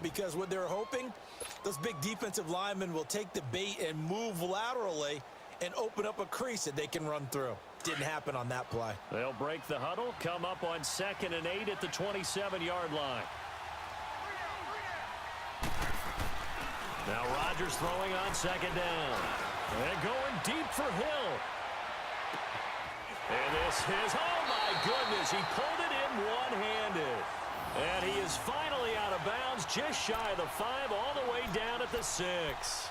Because what they're hoping, those big defensive linemen will take the bait and move laterally and open up a crease that they can run through. Didn't happen on that play. They'll break the huddle, come up on 2nd and 8 at the 27-yard line. Now Rodgers throwing on 2nd down. And going deep for Hill. And this is, oh my goodness, he pulled it in one-handed. And he is finally out of bounds, just shy of the 5, all the way down at the 6.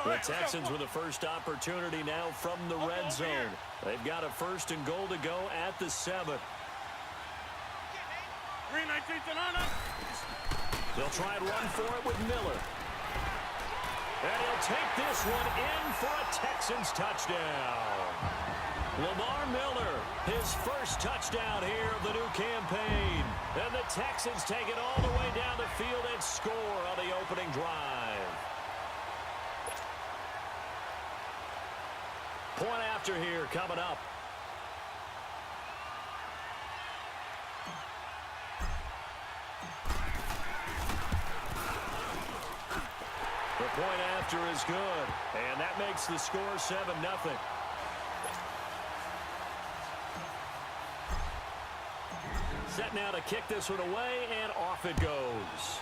The Texans with the first opportunity now from the red zone. They've got a 1st and goal to go at the 7. They'll try and run for it with Miller. And he'll take this one in for a Texans touchdown. Lamar Miller, his first touchdown here of the new campaign. And the Texans take it all the way down the field and score on the opening drive. Point after here coming up. The point after is good, and that makes the score 7-0. Set now to kick this one away, and off it goes.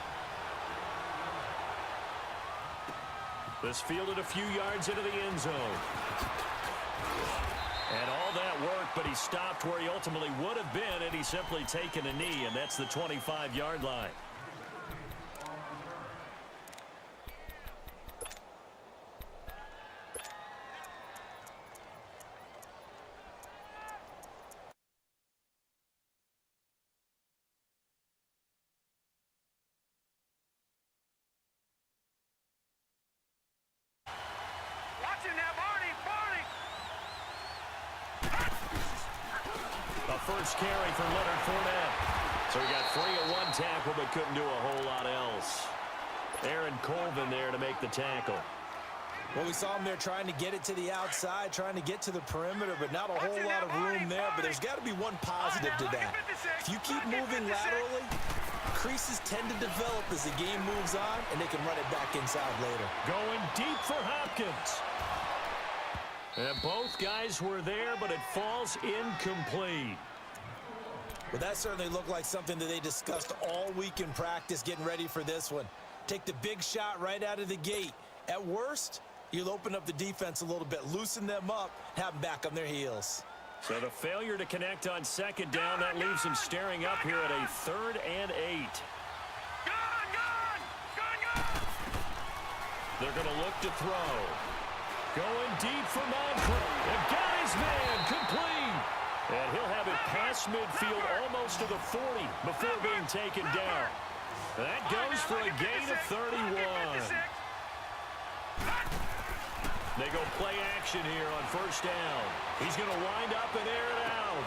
This fielded a few yards into the end zone. And all that work, but he stopped where he ultimately would have been had he simply taken a knee, and that's the 25-yard line. First carry for Leonard Fournette. So he got free of one tackle but couldn't do a whole lot else. Aaron Colvin there to make the tackle. Well, we saw him there trying to get it to the outside, trying to get to the perimeter, but not a whole lot of room there. But there's got to be one positive to that. If you keep moving laterally, creases tend to develop as the game moves on, and they can run it back inside later. Going deep for Hopkins. And both guys were there, but it falls incomplete. Well, that certainly looked like something that they discussed all week in practice getting ready for this one. Take the big shot right out of the gate. At worst, you'll open up the defense a little bit, loosen them up, have them back on their heels. So the failure to connect on 2nd down, that leaves them staring up here at a 3rd and 8. They're going to look to throw. Going deep for Moncrief. And got his man complete. And he'll have it past midfield almost to the 40 before being taken down. That goes for a gain of 31. They go play action here on first down. He's going to wind up and air it out.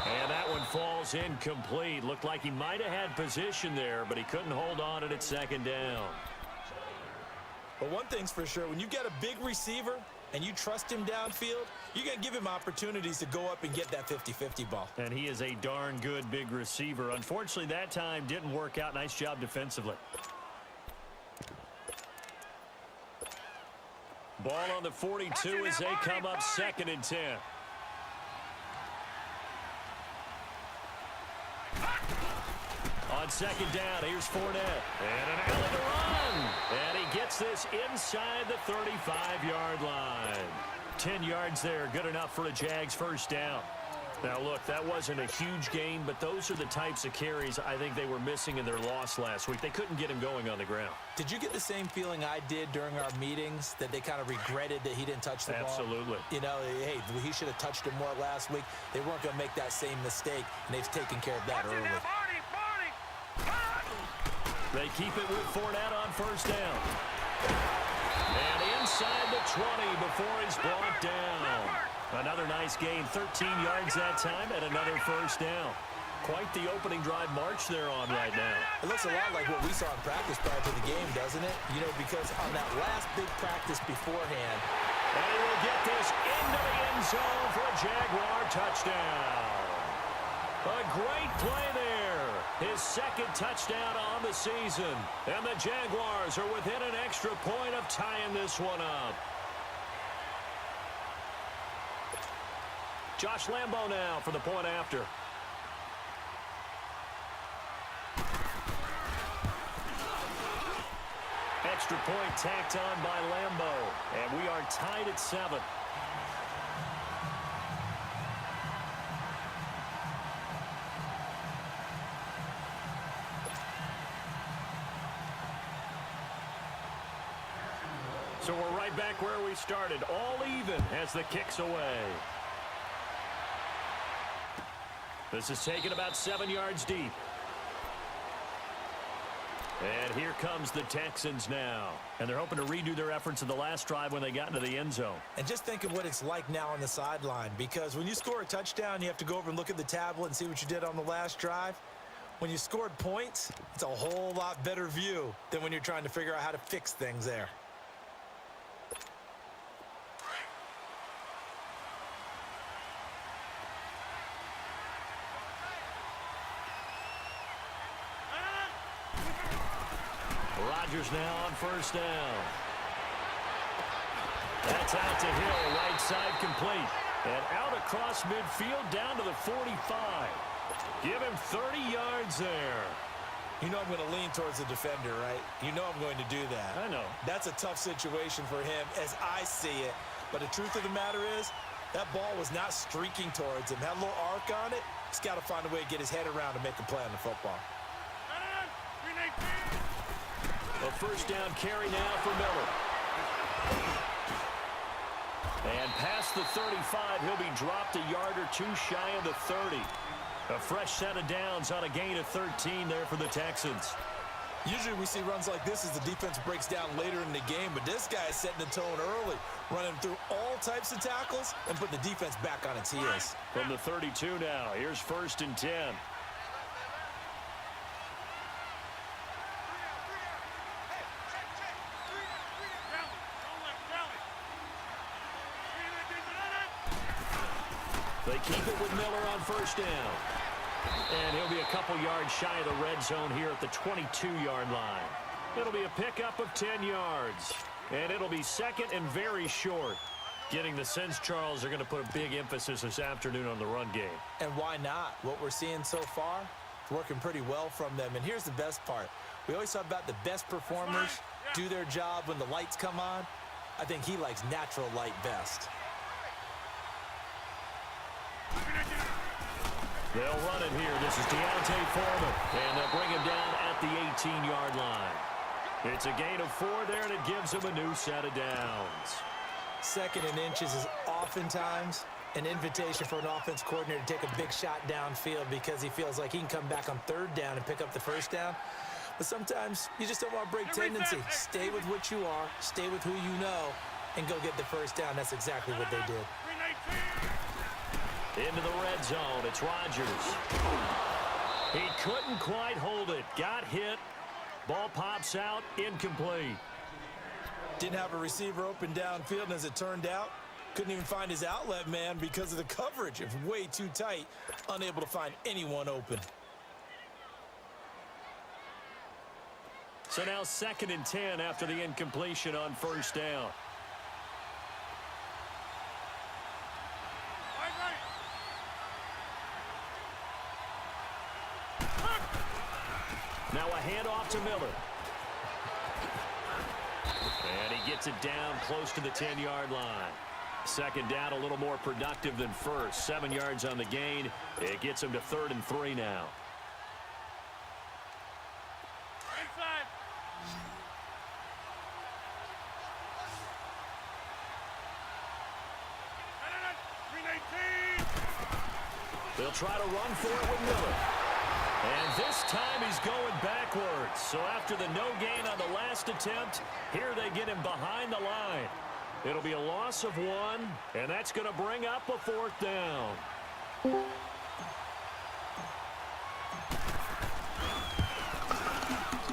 And that one falls incomplete. Looked like he might have had position there, but he couldn't hold on it at second down. But one thing's for sure, when you get a big receiver and you trust him downfield, you're going to give him opportunities to go up and get that 50-50 ball. And he is a darn good big receiver. Unfortunately, that time didn't work out. Nice job defensively. Ball on the 42 as they come up 2nd and 10. On 2nd down, here's Fournette. And an alley to run. And he gets this inside the 35-yard line. 10 yards there, good enough for a Jags first down. Now, look, that wasn't a huge gain, but those are the types of carries I think they were missing in their loss last week. They couldn't get him going on the ground. Did you get the same feeling I did during our meetings, that they kind of regretted that he didn't touch the ball? Absolutely. You know, hey, he should have touched it more last week. They weren't going to make that same mistake, and they've taken care of that early. They keep it with Fournette on first down. And inside the 20 before he's brought down. Another nice gain, 13 yards that time, and another first down. Quite the opening drive march they're on right now. It looks a lot like what we saw in practice prior to the game, doesn't it? You know, because on that last big practice beforehand. And he will get this into the end zone for a Jaguar touchdown. A great play there. His 2nd touchdown on the season. And the Jaguars are within an extra point of tying this one up. Josh Lambo now for the point after. Extra point tacked on by Lambo. And we are tied at 7. So we're right back where we started. All even as the kick's away. This is taken about 7 yards deep. And here comes the Texans now. And they're hoping to redo their efforts in the last drive when they got into the end zone. And just think of what it's like now on the sideline, because when you score a touchdown, you have to go over and look at the tablet and see what you did on the last drive. When you scored points, it's a whole lot better view than when you're trying to figure out how to fix things there. Rodgers now on first down. That's out to Hill, right side complete. And out across midfield down to the 45. Give him 30 yards there. You know I'm going to lean towards the defender, right? You know I'm going to do that. I know. That's a tough situation for him as I see it. But the truth of the matter is, that ball was not streaking towards him. Had a little arc on it. He's got to find a way to get his head around and make a play on the football. A first down carry now for Miller. And past the 35, he'll be dropped a yard or two shy of the 30. A fresh set of downs on a gain of 13 there for the Texans. Usually we see runs like this as the defense breaks down later in the game, but this guy is setting the tone early, running through all types of tackles and putting the defense back on its heels. From the 32 now, here's 1st and 10. They keep it with Miller on first down. And he'll be a couple yards shy of the red zone here at the 22-yard line. It'll be a pickup of 10 yards. And it'll be 2nd and very short. Getting the sense, Charles, they're going to put a big emphasis this afternoon on the run game. And why not? What we're seeing so far, it's working pretty well from them. And here's the best part. We always talk about the best performers do their job when the lights come on. I think he likes natural light best. They'll run it here. This is Deontay Foreman. And they'll bring him down at the 18-yard line. It's a gain of 4 there, and it gives him a new set of downs. 2nd and inches is oftentimes an invitation for an offense coordinator to take a big shot downfield because he feels like he can come back on 3rd down and pick up the first down. But sometimes you just don't want to break tendency. Stay with what you are. Stay with who you know. and go get the first down. That's exactly what they did. Into the red zone, it's Rodgers. He couldn't quite hold it. Got hit. Ball pops out, incomplete. Didn't have a receiver open downfield, and as it turned out, couldn't even find his outlet man because of the coverage. It was way too tight, unable to find anyone open. So now 2nd and 10 after the incompletion on first down. Now a handoff to Miller. And he gets it down close to the 10-yard line. 2nd down, a little more productive than first. 7 yards on the gain. It gets him to 3rd and 3 now. Inside. They'll try to run for it with Miller. And this time he's going backwards. So after the no gain on the last attempt, here they get him behind the line. It'll be a loss of 1, and that's going to bring up a 4th down.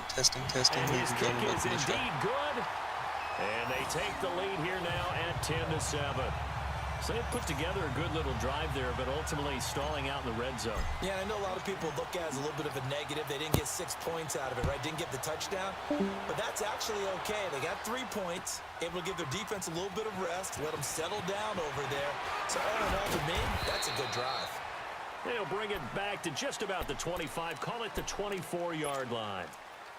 Testing. And his kick is indeed good. And they take the lead here now at 10-7. So they put together a good little drive there, but ultimately stalling out in the red zone. Yeah, and I know a lot of people look at it as a little bit of a negative. They didn't get 6 points out of it, right? Didn't get the touchdown. But that's actually okay. They got 3 points, able to give their defense a little bit of rest, let them settle down over there. So all in all, to me, that's a good drive. They'll bring it back to just about the 25, call it the 24-yard line.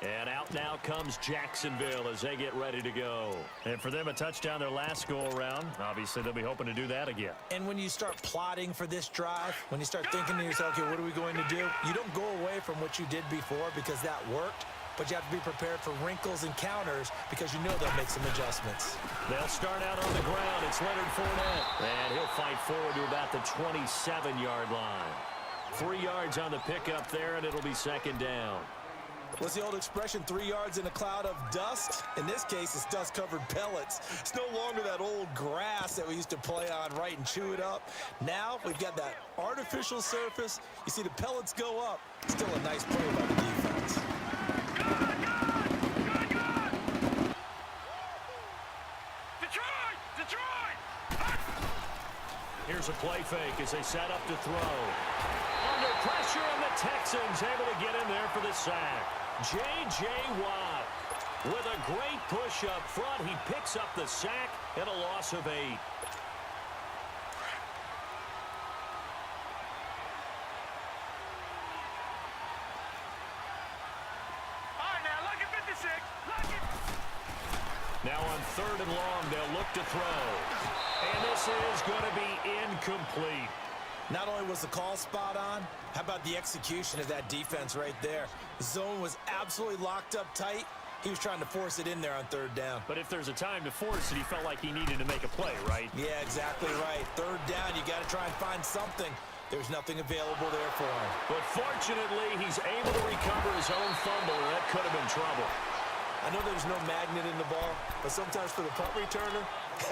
And out now comes Jacksonville as they get ready to go. And for them, a touchdown their last go-around. Obviously, they'll be hoping to do that again. And when you start plotting for this drive, when you start thinking to yourself, okay, what are we going to do? You don't go away from what you did before because that worked, but you have to be prepared for wrinkles and counters because you know they'll make some adjustments. They'll start out on the ground. It's Leonard Fournette. And he'll fight forward to about the 27-yard line. 3 yards on the pickup there, and it'll be 2nd down. What's the old expression, 3 yards in a cloud of dust? In this case, it's dust-covered pellets. It's no longer that old grass that we used to play on, right, and chew it up. Now we've got that artificial surface. You see the pellets go up. Still a nice play by the defense. Detroit! Here's a play fake as they set up to throw. Under pressure, and the Texans able to get in there for the sack. J.J. Watt with a great push up front. He picks up the sack and a loss of 8. All right, now look at 56. Look it. Now on 3rd and long, they'll look to throw. And this is going to be incomplete. Not only was the call spot on, how about the execution of that defense right there? The zone was absolutely locked up tight. He was trying to force it in there on 3rd down. But if there's a time to force it, he felt like he needed to make a play, right? Yeah, exactly right. 3rd down, you got to try and find something. There's nothing available there for him. But fortunately, he's able to recover his own fumble, and that could have been trouble. I know there's no magnet in the ball, but sometimes for the punt returner,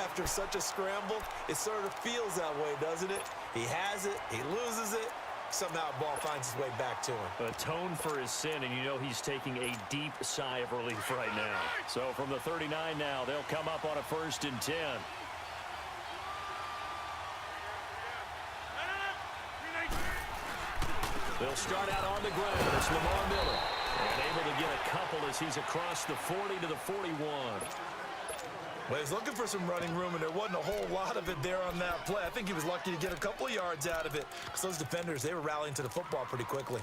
after such a scramble, it sort of feels that way, doesn't it? He has it, he loses it, somehow the ball finds its way back to him. Atone for his sin, and you know he's taking a deep sigh of relief right now. So from the 39 now, they'll come up on a 1st and 10. They'll start out on the ground. It's Lamar Miller. And able to get a couple as he's across the 40 to the 41. Well, he's looking for some running room, and there wasn't a whole lot of it there on that play. I think he was lucky to get a couple of yards out of it because those defenders, they were rallying to the football pretty quickly.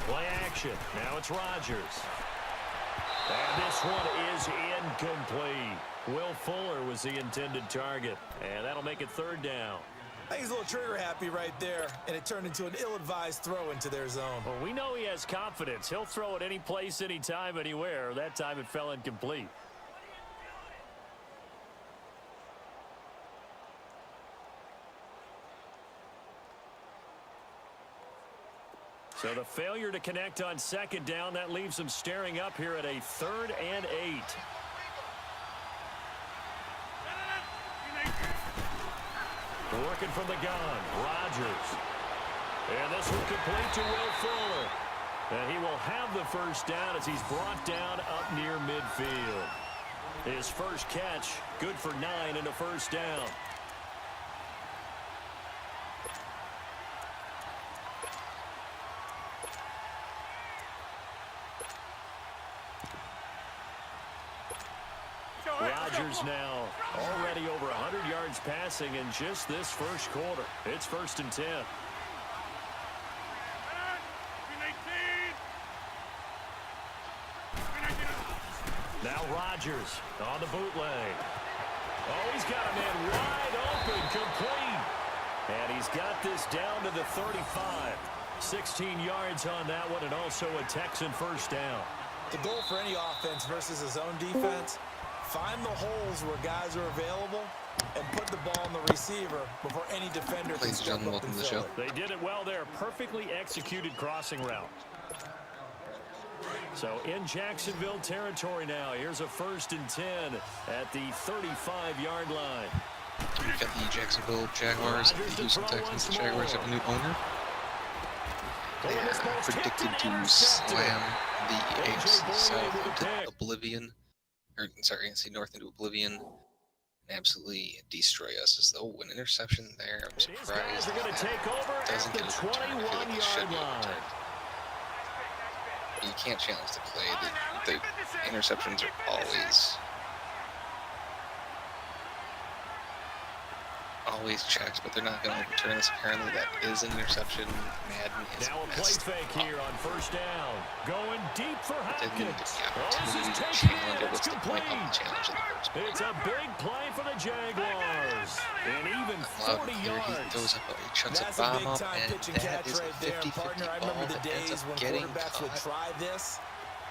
Play action. Now it's Rodgers. And this one is incomplete. Will Fuller was the intended target. And that'll make it 3rd down. I think he's a little trigger happy right there, and it turned into an ill-advised throw into their zone. Well, we know he has confidence. He'll throw it any place, anytime, anywhere. That time it fell incomplete. So the failure to connect on second down, that leaves them staring up here at a 3rd and 8. Working from the gun, Rodgers. And this will complete to Will Fuller. And he will have the first down as he's brought down up near midfield. His first catch, good for 9 and a first down. Rodgers now already over 100 yards passing in just this first quarter. It's 1st and 10. Now Rodgers on the bootleg. Oh, he's got a man wide open, complete. And he's got this down to the 35. 16 yards on that one, and also a Texan first down. The goal for any offense versus his own defense, find the holes where guys are available and put the ball on the receiver before any defender can step up and fill it. They did it well there. Perfectly executed crossing route. So in Jacksonville territory now. Here's a 1st and 10 at the 35-yard line. We've got the Jacksonville Jaguars and the Houston Texans. The Jaguars have a new owner. They are predicted to slam the AFC South into oblivion. Or, sorry, I say North into oblivion. And absolutely destroy us. As though an interception there. I'm surprised that doesn't get a return. I feel like it should be a return. You can't challenge the play. The interceptions are always checked, but they're not going to overturn this. Apparently that is an interception. Madden is now a play fake here on first down. Going deep for Hopkins. Didn't get the opportunity to challenge it. What's the point of the challenge in the first place? It's a big play for the Jaguars. And even 40 yards. He throws up, he chucks a bomb up, and that is a 50-50 ball that ends up getting caught.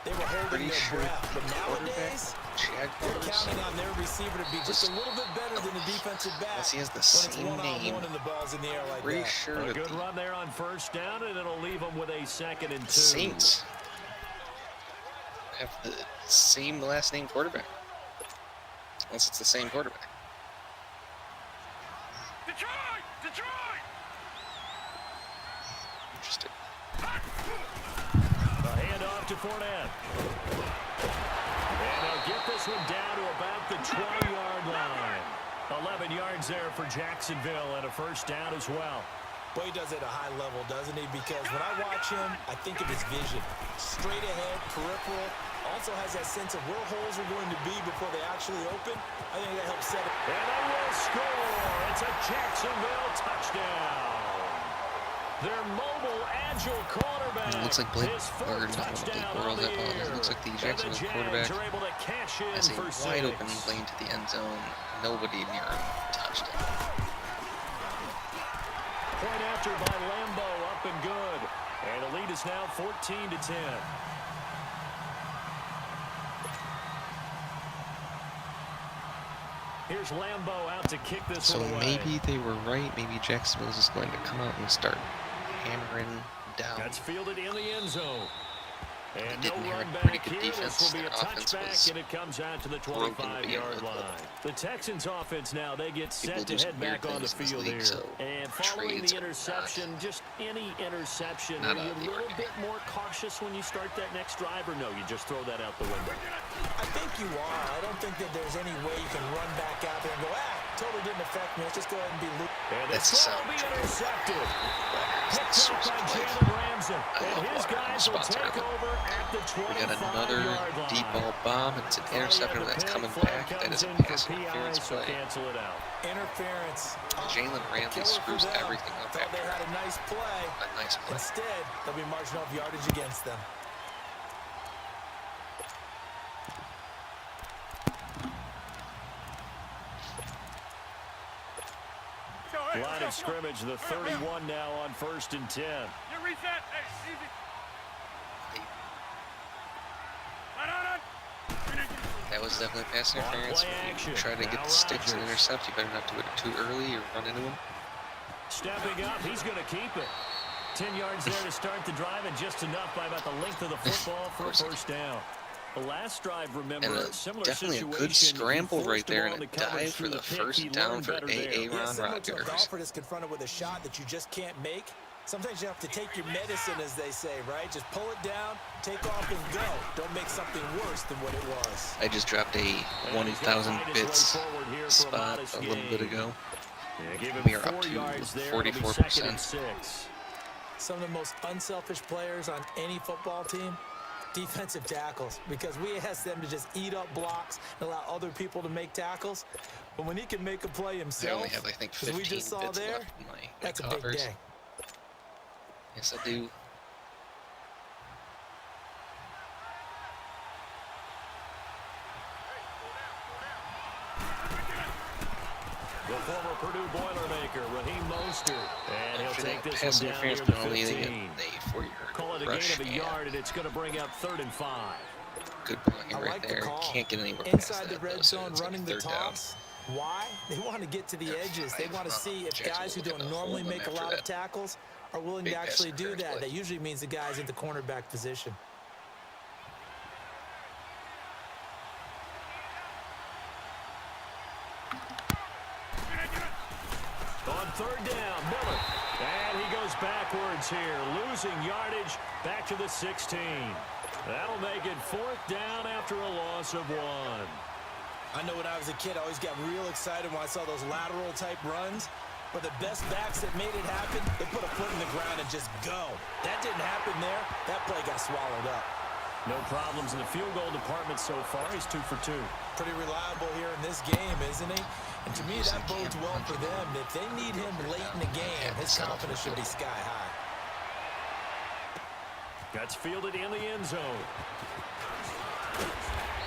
They were holding their breath, but nowadays, they're counting on their receiver to be just a little bit better than the defensive back. He has the same name. And the ball's in the air like Pretty that. sure A good run there on first down, and it'll leave them with a 2nd and 2. Saints have the same last name quarterback. Unless it's the same quarterback. Detroit! Interesting. A handoff to Fournette. And they'll get this one down to about the 20-yard line. 11 yards there for Jacksonville and a first down as well. Boy, he does it at a high level, doesn't he? Because when I watch him, I think of his vision. Straight ahead, peripheral. Also has that sense of where holes are going to be before they actually open. I think that helps set it. And they will score. It's a Jacksonville touchdown. Their mobile, agile quarterback. It looks like Blake, or not Blake Bortles, I apologize. It looks like the Jacksonville quarterback has a wide open lane to the end zone. Nobody near him touched it. Point after by Lambo, up and good. And the lead is now 14-10. Here's Lambo out to kick this So one away. maybe they were right. Maybe Jacksonville's just going to come out and start hammering down. That's fielded in the end zone. And They didn't no have run a pretty back good here. defense. This will be a Their offense touchback, was and it comes out to the broken to begin 25-yard with. line. The Texans offense now, they get People set do to some head weird back on the things in this field league, here. so And following trades the are interception, just any interception, not are you out of a the little ordinary. bit more cautious when you start that next drive, or no, you just throw that out the window? I think you are. I don't think that there's any way you can run back out there and go, totally didn't affect me. Let's just go ahead and be loose. And That's this the will sound be trade. intercepted. That's the Picked up source by of life. Jalen Ramsey. I And love his water. I'm a guys will sponsor take of it. over at the We got another 25-yard line. deep ball bomb, and it's an interception that's coming back. That is a pass interference so play. cancel it out. Interference. Jalen Ramsey screws everything up Thought after they had a nice play. a nice play. Instead, they'll be marching off yardage against them. Line of scrimmage, the 31 now on 1st and 10. You reset. Hey, easy. That was definitely pass interference. play When action. you try to get Now the sticks and Rodgers. intercept, you better not do it too early or run into him. Stepping up, he's going to keep it. 10 yards there to start the drive, and just enough by about the length of the football for a first down. The last drive, remember, And a similar definitely situation. a good scramble right there, and a to coverage dive for through the pick. first He down learned for better there. Aaron Similar to a Rodgers. golfer that's confronted with a shot that you just can't make. Sometimes you have to take your medicine, as they say, right? Just pull it down, take off, and go. Don't make something worse than what it was. I just dropped a 1,000 bits spot a little bit ago. We are up to 44%. Some of the most unselfish players on any football team, defensive tackles, because we ask them to just eat up blocks and allow other people to make tackles. But when he can make a play I himself, only have, I think, as 15 we just saw bits there, left in my that's a big coffers. day. Yes, I do. The former Purdue Boilermaker, Raheem Mostert. And he'll After take that this pass one down interference near the penalty, they get 15. a 4-yard Call it a rush. gain of a yard, and it's going to bring up 3rd and 5. Good blocking I right like the there. call. Can't get anywhere past Inside the that, red though, so zone, it's running like the 3rd down. toss. Why? They want to get to the edges. They want to see if guys who Jacksonville don't gonna hold normally them make a after lot of that tackles are willing big to actually pass do interference that. play. That usually means the guy's in the cornerback position. On 3rd down, Miller. And he goes backwards here, losing yardage back to the 16. That'll make it 4th down after a loss of 1. I know when I was a kid, I always got real excited when I saw those lateral type runs. But the best backs that made it happen, they put a foot in the ground and just go. That didn't happen there. That play got swallowed up. No problems in the field goal department so far. He's 2 for 2. Pretty reliable here in this game, isn't he? And to me, that bodes well for them. If they need him late in the game, his confidence should be sky high. Gets fielded in the end zone.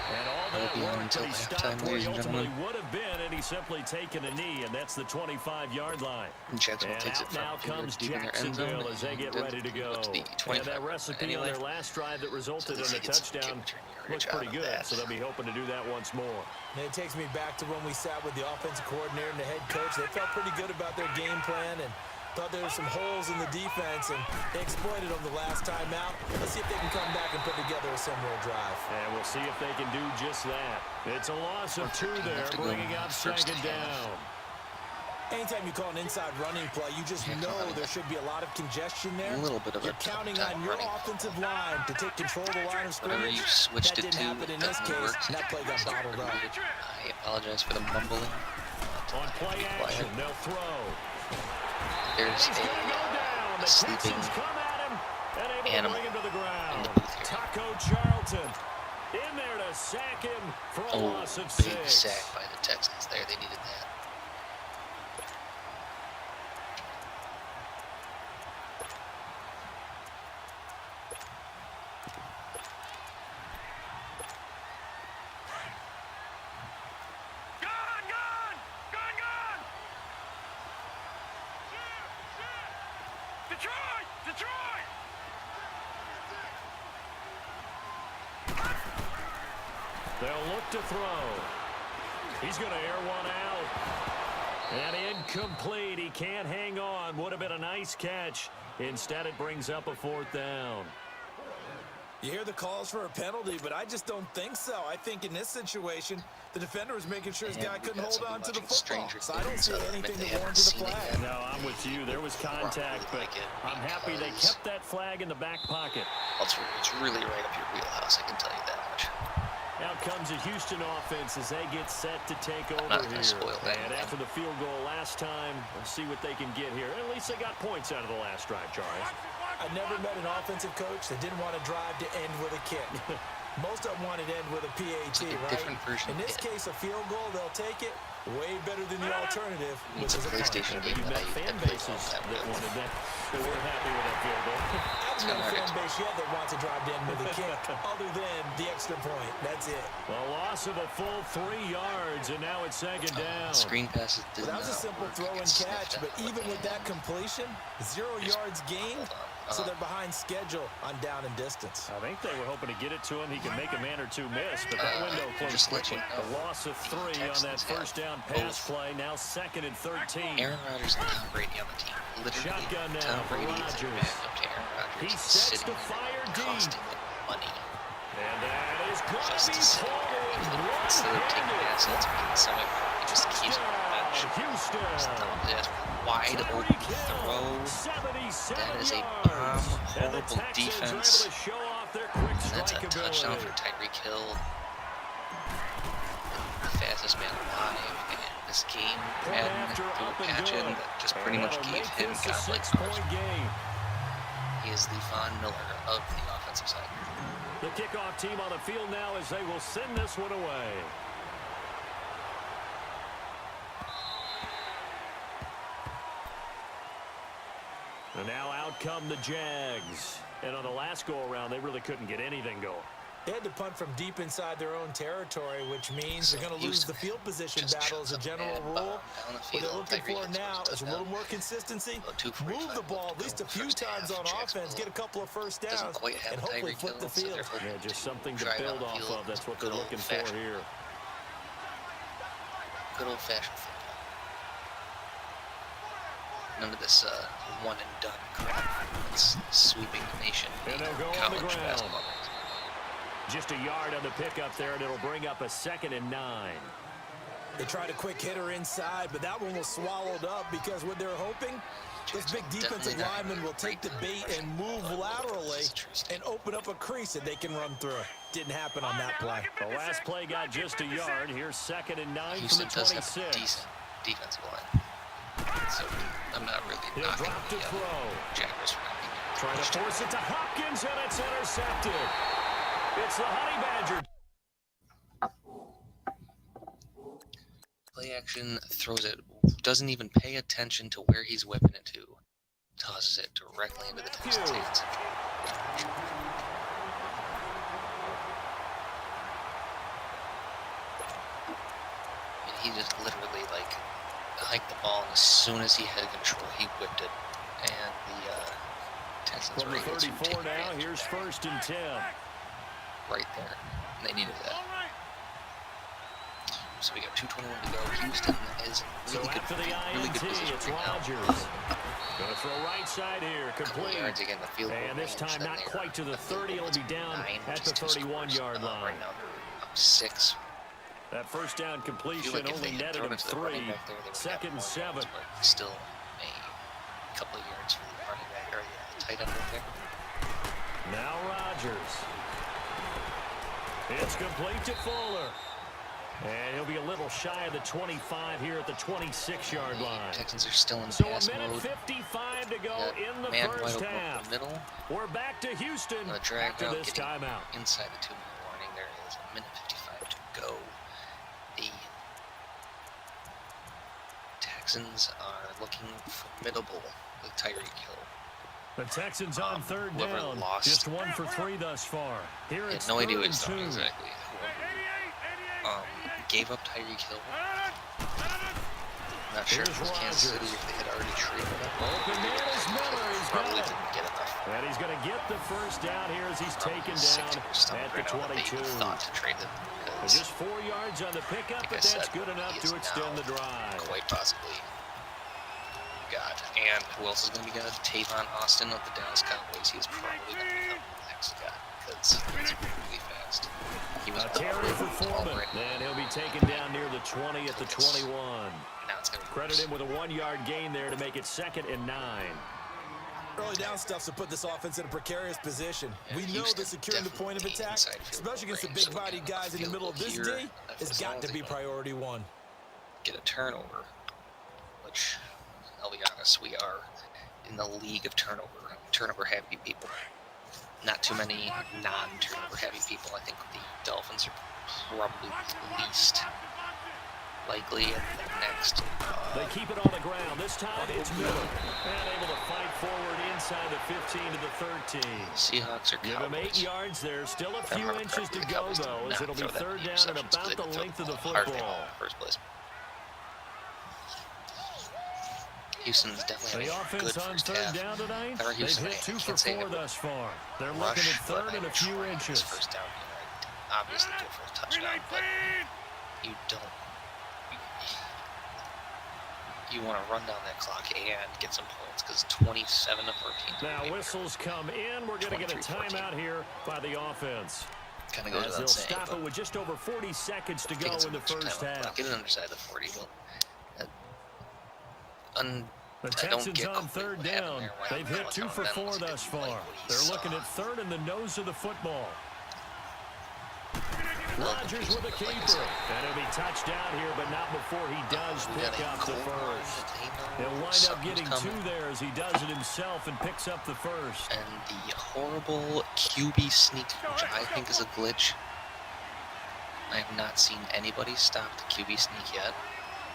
And all That'll that be on work, until but he halftime, stopped where he ladies and ultimately gentlemen. would have been, and he's simply taken a knee, and that's the 25-yard line. And Jacksonville And takes out it from now 2 yards comes deep in their end zone. Jacksonville as they get and ready to go. up to the And 25 that recipe anyway. on their last drive that resulted in So a they get some touchdown kick return looks yardage pretty out of good, that. so they'll be hoping to do that once more. And it takes me back to when we sat with the offensive coordinator and the head coach. They felt pretty good about their game plan and thought there were some holes in the defense, and they exploited them the last time out. Let's see if they can come back and put together a similar drive. And we'll see if they can do just that. It's a loss of 2 there, bringing up 2nd down. Anytime you call an inside running play, you just know there should be a lot of congestion there. A little bit of a You're counting tough on time your running. offensive line to take control of the line of Whatever scrimmage. you switched That it didn't to, happen in it this doesn't case, work. and that play got It's not bottled up. really good. I apologize for the mumbling. On play action, they'll throw. There's He's going to go down. The sleeping Texans come at him and able to animal bring him to the in ground. the booth here. Taco Charlton in there to sack him for a Oh, loss of big 6. sack by the Texans there. They needed that. Gone, gone! Gone, gone! Detroit! Detroit! They'll look to throw. He's going to air one out. And incomplete. He can't hang on. Would have been a nice catch. Instead, it brings up a 4th down. You hear the calls for a penalty, but I just don't think so. I think in this situation, the defender was making sure his guy couldn't hold on to the football. So I don't see anything that warranted a flag. No, I'm with you. There was contact, but I'm happy they kept that flag in the back pocket. It's really right up your wheelhouse, I can tell you that much. Out comes the Houston offense as they get set to take over not gonna here. spoil that And game. after the field goal last time, we'll see what they can get here. At least they got points out of the last drive, Charles. I never met an offensive coach that didn't want to drive to end with a kick. Most of them wanted to end with a PHI, a right? different version In this of it. case, a field goal, they'll take it. Way better than the alternative, which It's a is a punt. PlayStation But game you that met I fan played bases all that that wanted that. They weren't happy with that field goal. I haven't met a fan base yet that wants to drive to end with a kick, other than the extra point. That's it. A loss of a full 3 yards, and now it's 2nd down. Screen passes did That was a not simple work throw and against catch, Sniff but Down. even with that completion, 0 yards gained, so they're behind schedule on down and distance. I think they were hoping to get it to him. He could make a man or two miss, but that window closed quickly. A loss of 3 on that first down pass play. Now 2nd and 13. Aaron Rodgers and Tom Brady on the team. Literally, Shotgun now Tom for Brady is Rodgers. a backup to Aaron Rodgers. He He's sets sitting the fire there, deep. costing them money. And that is going to Just be to sit there, instead of taking assets, making some of it, he just keeps it on the bench. Houston. Just wide open throw. That is a bomb. Horrible defense. And that's a touchdown for Tyreek Hill. The fastest man alive in this game. Madden threw a patch in that just pretty much gave him godlike numbers. He is the Von Miller of the offensive side. The kickoff team on the field now as they will send this one away. And now out come the Jags. And on the last go-around, they really couldn't get anything going. They had to punt from deep inside their own territory, which means they're going to lose the field position battle as a general rule. What they're looking for now is a little more consistency, move the ball at least a few times on offense, get a couple of first downs, and hopefully flip the field. Yeah, just something to build off of. That's what they're looking for here. Good old-fashioned football. None of this one-and-done crap. It's sweeping the nation. And they'll go on the ground. Just a yard on the pickup there, and it'll bring up a 2nd and 9. They tried a quick hitter inside, but that one was swallowed up because what they're hoping, those big defensive linemen will take the bait and move laterally and open up a crease that they can run through. Didn't happen on that play. The last play got just a yard. Here's 2nd and 9 Houston from the 26. Does have a decent defensive line. So I'm not really knocking the Jaguars for not being trying to force it to Hopkins, and it's intercepted. It's the Honey Badger. Play action, throws it, doesn't even pay attention to where he's whipping it to. Tosses it directly into the Texans' hands. And he just literally, like, hiked the ball, and as soon as he had control, he whipped it. And the Texans were able to take now, here's 1st and 10. Right there. And they needed that. So we got 2:21 to go. Houston is really good position right now. Gonna throw right side here, complete. Yards again, the field and this time not quite to the 30. It'll be down at the 31-yard line. Right now they're up 6. That first down completion Like only netted him 3. 2nd and 7. Still a couple of yards from the running back or the tight end right there. Now Rodgers. It's complete to Fuller. And he'll be a little shy of the 25 here at the 26-yard line. Texans are still in so pass a minute mode. 55 to go in the man first wide half. Open in the middle. We're back to Houston after this timeout. Inside the 2-minute warning, there is a minute 55 to go. The Texans are looking formidable with Tyreek Hill. The Texans on 3rd down. Just 1 for 3 thus far. Here it's no idea what 3rd and 2. exactly. Gave up Tyreek Hill. Not sure if it was Kansas City if they had already traded him. Open man is Miller. He's Probably got it. didn't get enough. And he's going to get the first down here as he's taken down at the 22. They thought to trade them. Just 4 yards on the pickup, Like but that's good enough to extend the drive. Quite possibly got. And who else is going to be good? Tavon Austin of the Dallas Cowboys. He's probably going to become the next guy because he's really fast. He was carry for Foreman, and he'll be taken down near the 20 at the 21. Now it's going to be credit him with a 1-yard gain there to make it 2nd and 9. Early down stuff's to put this offense in a precarious position. We know that securing the point of attack, especially against the big-bodied guys in the middle of this D, has got to be priority 1. Get a turnover, which, I'll be honest, we are in the league of turnover-happy people. Not too many non-turnover-happy people. I think the Dolphins are probably least likely next. They keep it on the ground. This time it's Miller. And able to fight forward inside the 15 to the 13. Seahawks are Give him 8 yards there. Still a few inches to go, though, as it'll be 3rd down and about the length of the football. First place. Houston's definitely The having a offense good on first third half. down tonight. Or They've Houston, hit 2 I for can't say 4 they would thus far. They're looking rush, at third and a few trying inches. this first down here. I obviously go for a touchdown, but you don't. You want to run down that clock and get some points because 27 to 14. Now whistles come in. We're going to get a timeout here by the offense. Kind of goes As without they'll saying, stop it with just over 40 seconds to go in the first half. Get it underside the 40. The I don't Texans get on third down. They've hit 2 for 4 thus far. They're looking at third in the nose of the football. Rodgers with a keeper. And it'll be touchdown here, but not before he does pick up the first. He'll wind up getting 2 there as he does it himself and picks up the first. And the horrible QB sneak, which I think is a glitch. I have not seen anybody stop the QB sneak yet.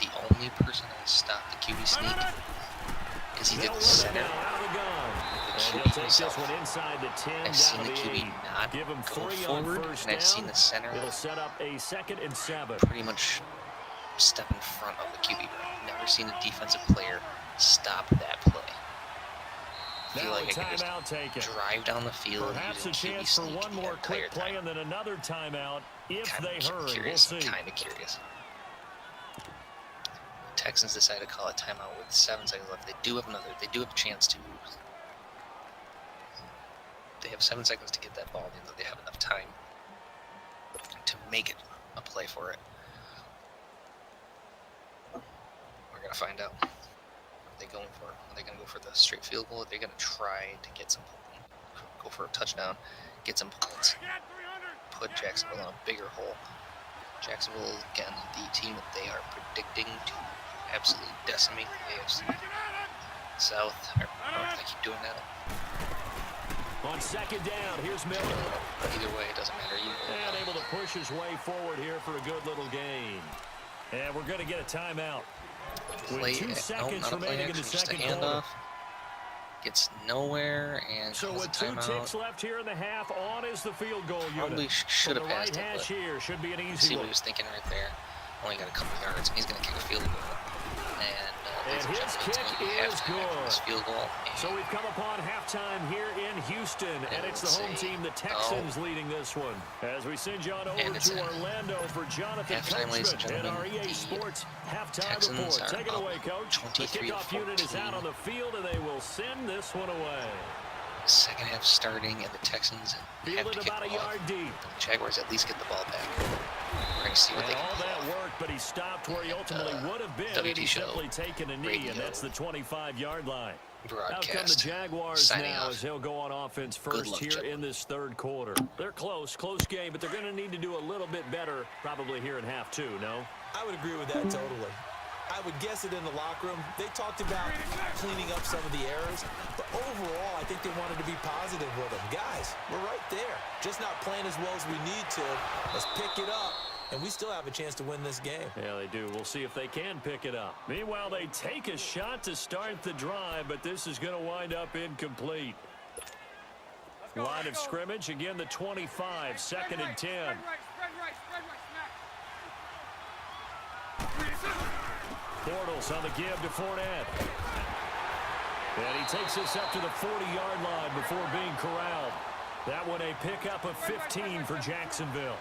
The only person that has stopped the QB sneak is either the center, the QB himself. I've seen the QB not go forward, and I've seen the center It'll set up a 2nd and 7. pretty much step in front of the QB. I've never seen a defensive player stop that play. I feel like I could just drive down the field Perhaps a using QB chance for sneak one the more entire quick play time. and then another timeout if they hurry. Curious, We'll see. kind of curious. Texans decided to call a timeout with 7 seconds left. They do have a chance to. They have 7 seconds to get that ball in, though they have enough time to make it a play for it. We're gonna find out. What are they going for? Are they gonna go for the straight field goal? Or are they gonna try to get some, go for a touchdown, get some points, put Jacksonville in a bigger hole? Jacksonville, again, the team that they are predicting to absolutely decimate the AFC South. I keep doing that. On 2nd down, here's Miller. Either way, it doesn't matter. And able to push his way forward here for a good little gain. And we're going to get a timeout. With 2 seconds remaining in the second quarter. Gets nowhere and so with 2 ticks left here in the half, on is the field goal unit. Probably should have passed it, but here should be an easy see what he was thinking right there. Only got a couple yards, and he's going to kick a field goal. And his kick is good. Field goal. So we've come upon halftime here in Houston, and it's the home team, the Texans, leading this one. As we send you on over to Orlando for Jonathan Coachman and our EA Sports halftime report. Take it away, Coach. The kickoff unit is out on the field, and they will send this one away. Second half starting, and the Texans have to kick about a yard deep. The Jaguars at least get the ball back. We're going to see what they can all do. that work, but he stopped where he ultimately would have been had he simply taken a knee, and that's the 25-yard line. Out come the Jaguars now as he'll go on offense first here in this third quarter. They're close game, but they're going to need to do a little bit better probably here in half 2, no? I would agree with that totally. I would guess it in the locker room. They talked about cleaning up some of the errors, but overall, I think they wanted to be positive with them. Guys, we're right there. Just not playing as well as we need to. Let's pick it up, and we still have a chance to win this game. Yeah, they do. We'll see if they can pick it up. Meanwhile, they take a shot to start the drive, but this is going to wind up incomplete. Line of scrimmage, again, the 25, 2nd and 10. Spread right, Bortles on the give to Fournette. And he takes us up to the 40-yard line before being corralled. That one a pickup of 15 for Jacksonville.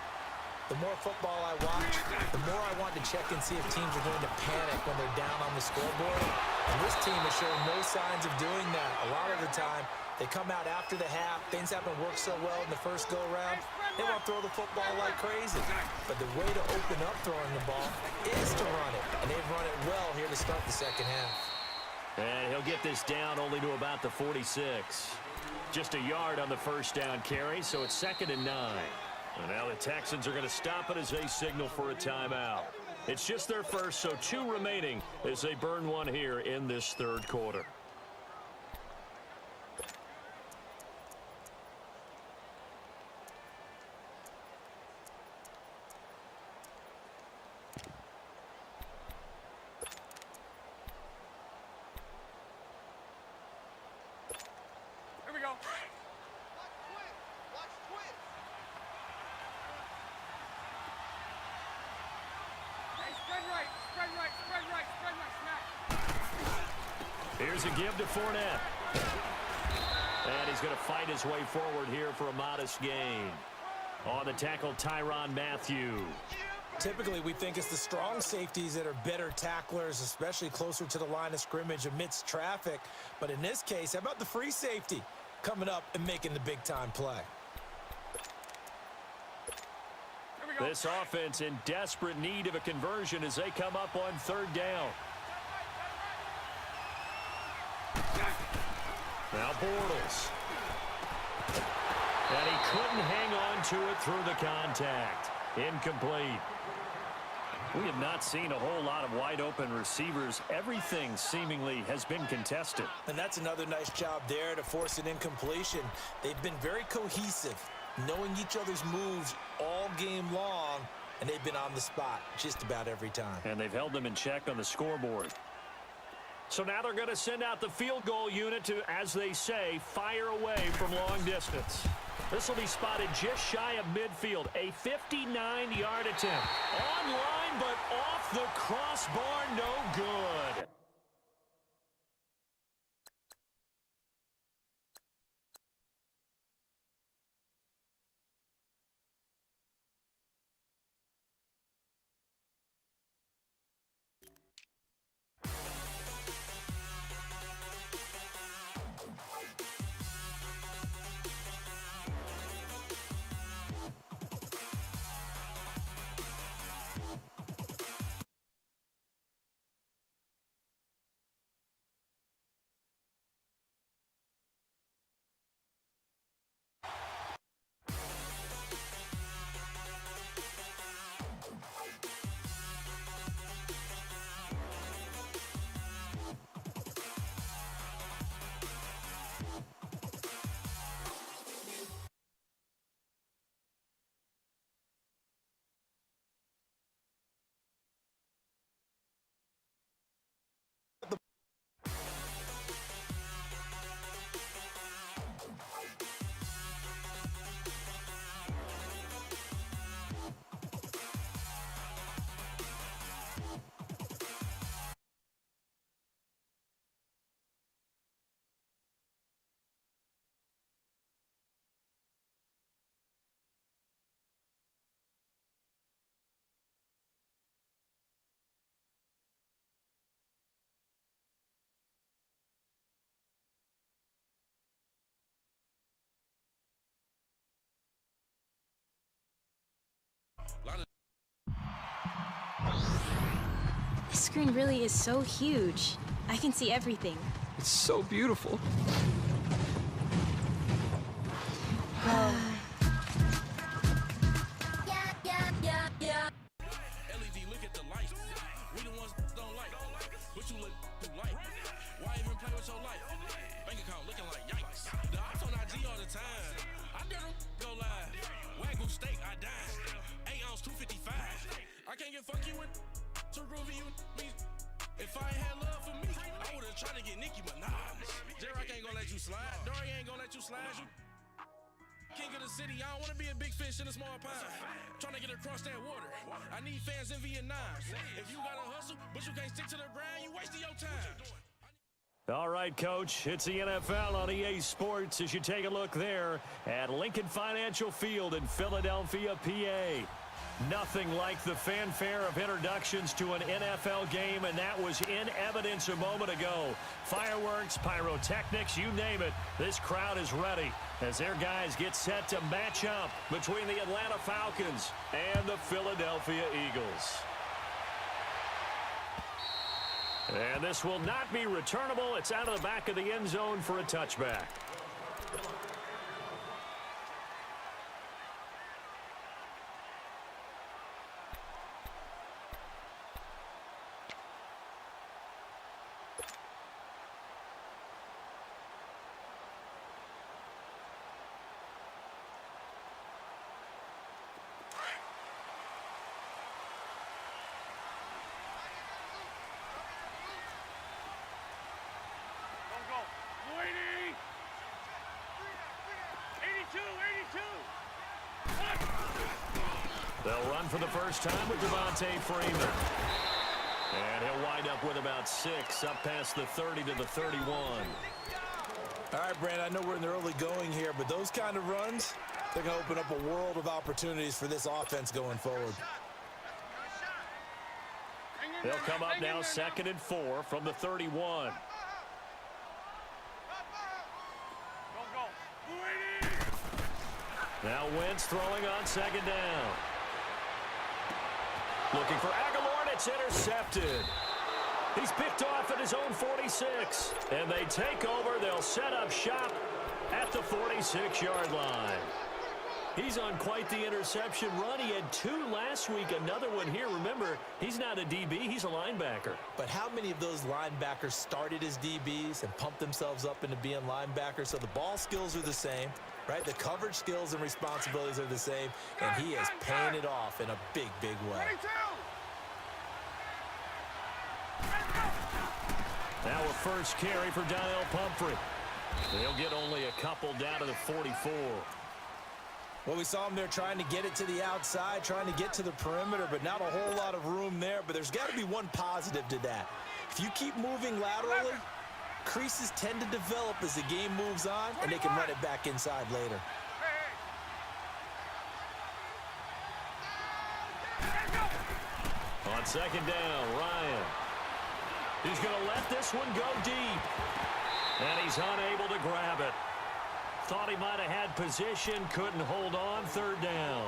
The more football I watch, the more I want to check and see if teams are going to panic when they're down on the scoreboard. And this team has shown no signs of doing that. A lot of the time, they come out after the half. Things haven't worked so well in the first go-around. They want to throw the football like crazy. But the way to open up throwing the ball is to run it. And they've run it well here to start the second half. And he'll get this down only to about the 46. Just a yard on the first down carry, so it's 2nd and 9. And now the Texans are going to stop it as they signal for a timeout. It's just their first, so 2 remaining as they burn one here in this third quarter. Here we go. Hey, spread right, smack. Here's a give to Fournette. And he's going to fight his way forward here for a modest gain. On the tackle, Tyrann Mathieu. Typically, we think it's the strong safeties that are better tacklers, especially closer to the line of scrimmage amidst traffic. But in this case, how about the free safety coming up and making the big-time play? This offense in desperate need of a conversion as they come up on third down. Now Bortles. And he couldn't hang on to it through the contact. Incomplete. We have not seen a whole lot of wide-open receivers. Everything seemingly has been contested. And that's another nice job there to force an incompletion. They've been very cohesive, knowing each other's moves all game long, and they've been on the spot just about every time. And they've held them in check on the scoreboard. So now they're going to send out the field goal unit to, as they say, fire away from long distance. This will be spotted just shy of midfield. A 59-yard attempt. On line, but off the crossbar, no good. This screen really is so huge. I can see everything. It's so beautiful. LED, look at the light. We the ones don't like. What you look like? Why even play with your life? Bank account looking like yikes. The ops on IG all the time. I dare them go live. Wagyu steak, I dine. 8 ounce, 255. I can't get fuck you with too groovy you me. If I ain't had love for me, I would've tried to get Nicki Minaj. J-Rock ain't gonna let you slide. Dory ain't gonna let you slide. You king of the city, I don't wanna be a big fish in a small pond. Trying to get across that water. I need fans in Vietnam. If you gotta hustle, but you can't stick to the grind, you wasting your time. All right, Coach, it's the NFL on EA Sports as you take a look there at Lincoln Financial Field in Philadelphia, PA. Nothing like the fanfare of introductions to an NFL game, and that was in evidence a moment ago. Fireworks, pyrotechnics, you name it. This crowd is ready as their guys get set to match up between the Atlanta Falcons and the Philadelphia Eagles. And this will not be returnable. It's out of the back of the end zone for a touchback. They'll run for the first time with Devontae Freeman. And he'll wind up with about 6, up past the 30 to the 31. All right, Brandon, I know we're in the early going here, but those kind of runs, they're going to open up a world of opportunities for this offense going forward. They'll come up now 2nd and 4 from the 31. Now Wentz throwing on 2nd down. Looking for Aguilar, and it's intercepted. He's picked off at his own 46. And they take over. They'll set up shop at the 46-yard line. He's on quite the interception run. He had 2 last week, another one here. Remember, he's not a DB, he's a linebacker. But how many of those linebackers started as DBs and pumped themselves up into being linebackers? So the ball skills are the same, right? The coverage skills and responsibilities are the same, and he is paying it off in a big, big way. Now a first carry for Donnell Pumphrey. They'll get only a couple down to the 44. Well, we saw him there trying to get it to the outside, trying to get to the perimeter, but not a whole lot of room there. But there's got to be one positive to that. If you keep moving laterally, creases tend to develop as the game moves on, and they can run it back inside later. On 2nd down, Ryan. He's going to let this one go deep. And he's unable to grab it. Thought he might have had position, couldn't hold on, 3rd down.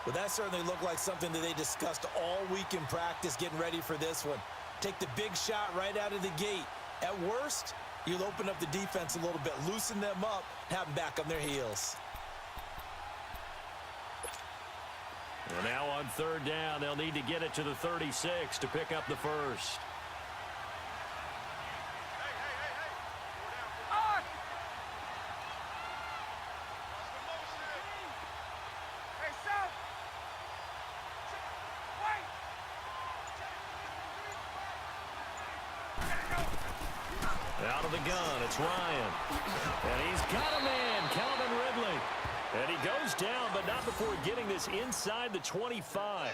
Well, that certainly looked like something that they discussed all week in practice, getting ready for this one. Take the big shot right out of the gate. At worst, you'll open up the defense a little bit, loosen them up, have them back on their heels. And now on 3rd down, they'll need to get it to the 36 to pick up the first. Out of the gun, it's Ryan. And he's got a man, Calvin Ridley. And he goes down, but not before getting this inside the 25.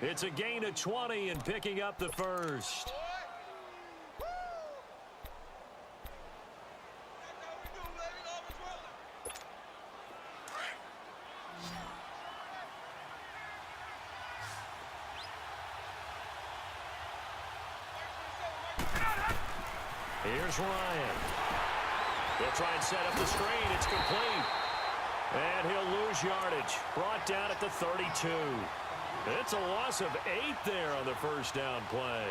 It's a gain of 20 and picking up the first. Here's Ryan. He'll try and set up the screen. It's complete. And he'll lose yardage. Brought down at the 32. It's a loss of 8 there on the first down play.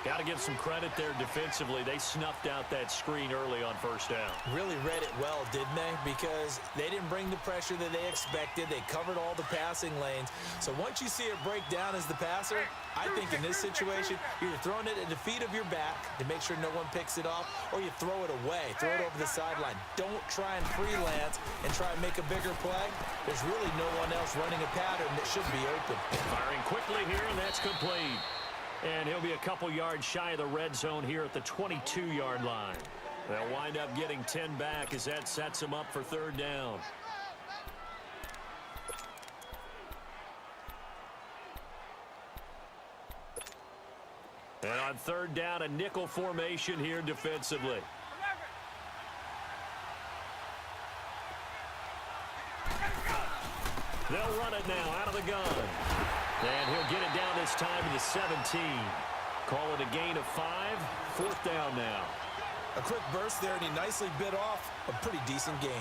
Got to give some credit there defensively. They snuffed out that screen early on first down. Really read it well, didn't they? Because they didn't bring the pressure that they expected. They covered all the passing lanes. So once you see it break down as the passer, I think in this situation, you're throwing it at the feet of your back to make sure no one picks it off, or you throw it away, throw it over the sideline. Don't try and freelance and try and make a bigger play. There's really no one else running a pattern that should be open. Firing quickly here, and that's complete. And he'll be a couple yards shy of the red zone here at the 22-yard line. They'll wind up getting 10 back as that sets him up for 3rd down. And on 3rd down, a nickel formation here defensively. They'll run it now out of the gun. And he'll get it down this time to the 17. Call it a gain of 5. 4th down now. A quick burst there, and he nicely bit off a pretty decent gain.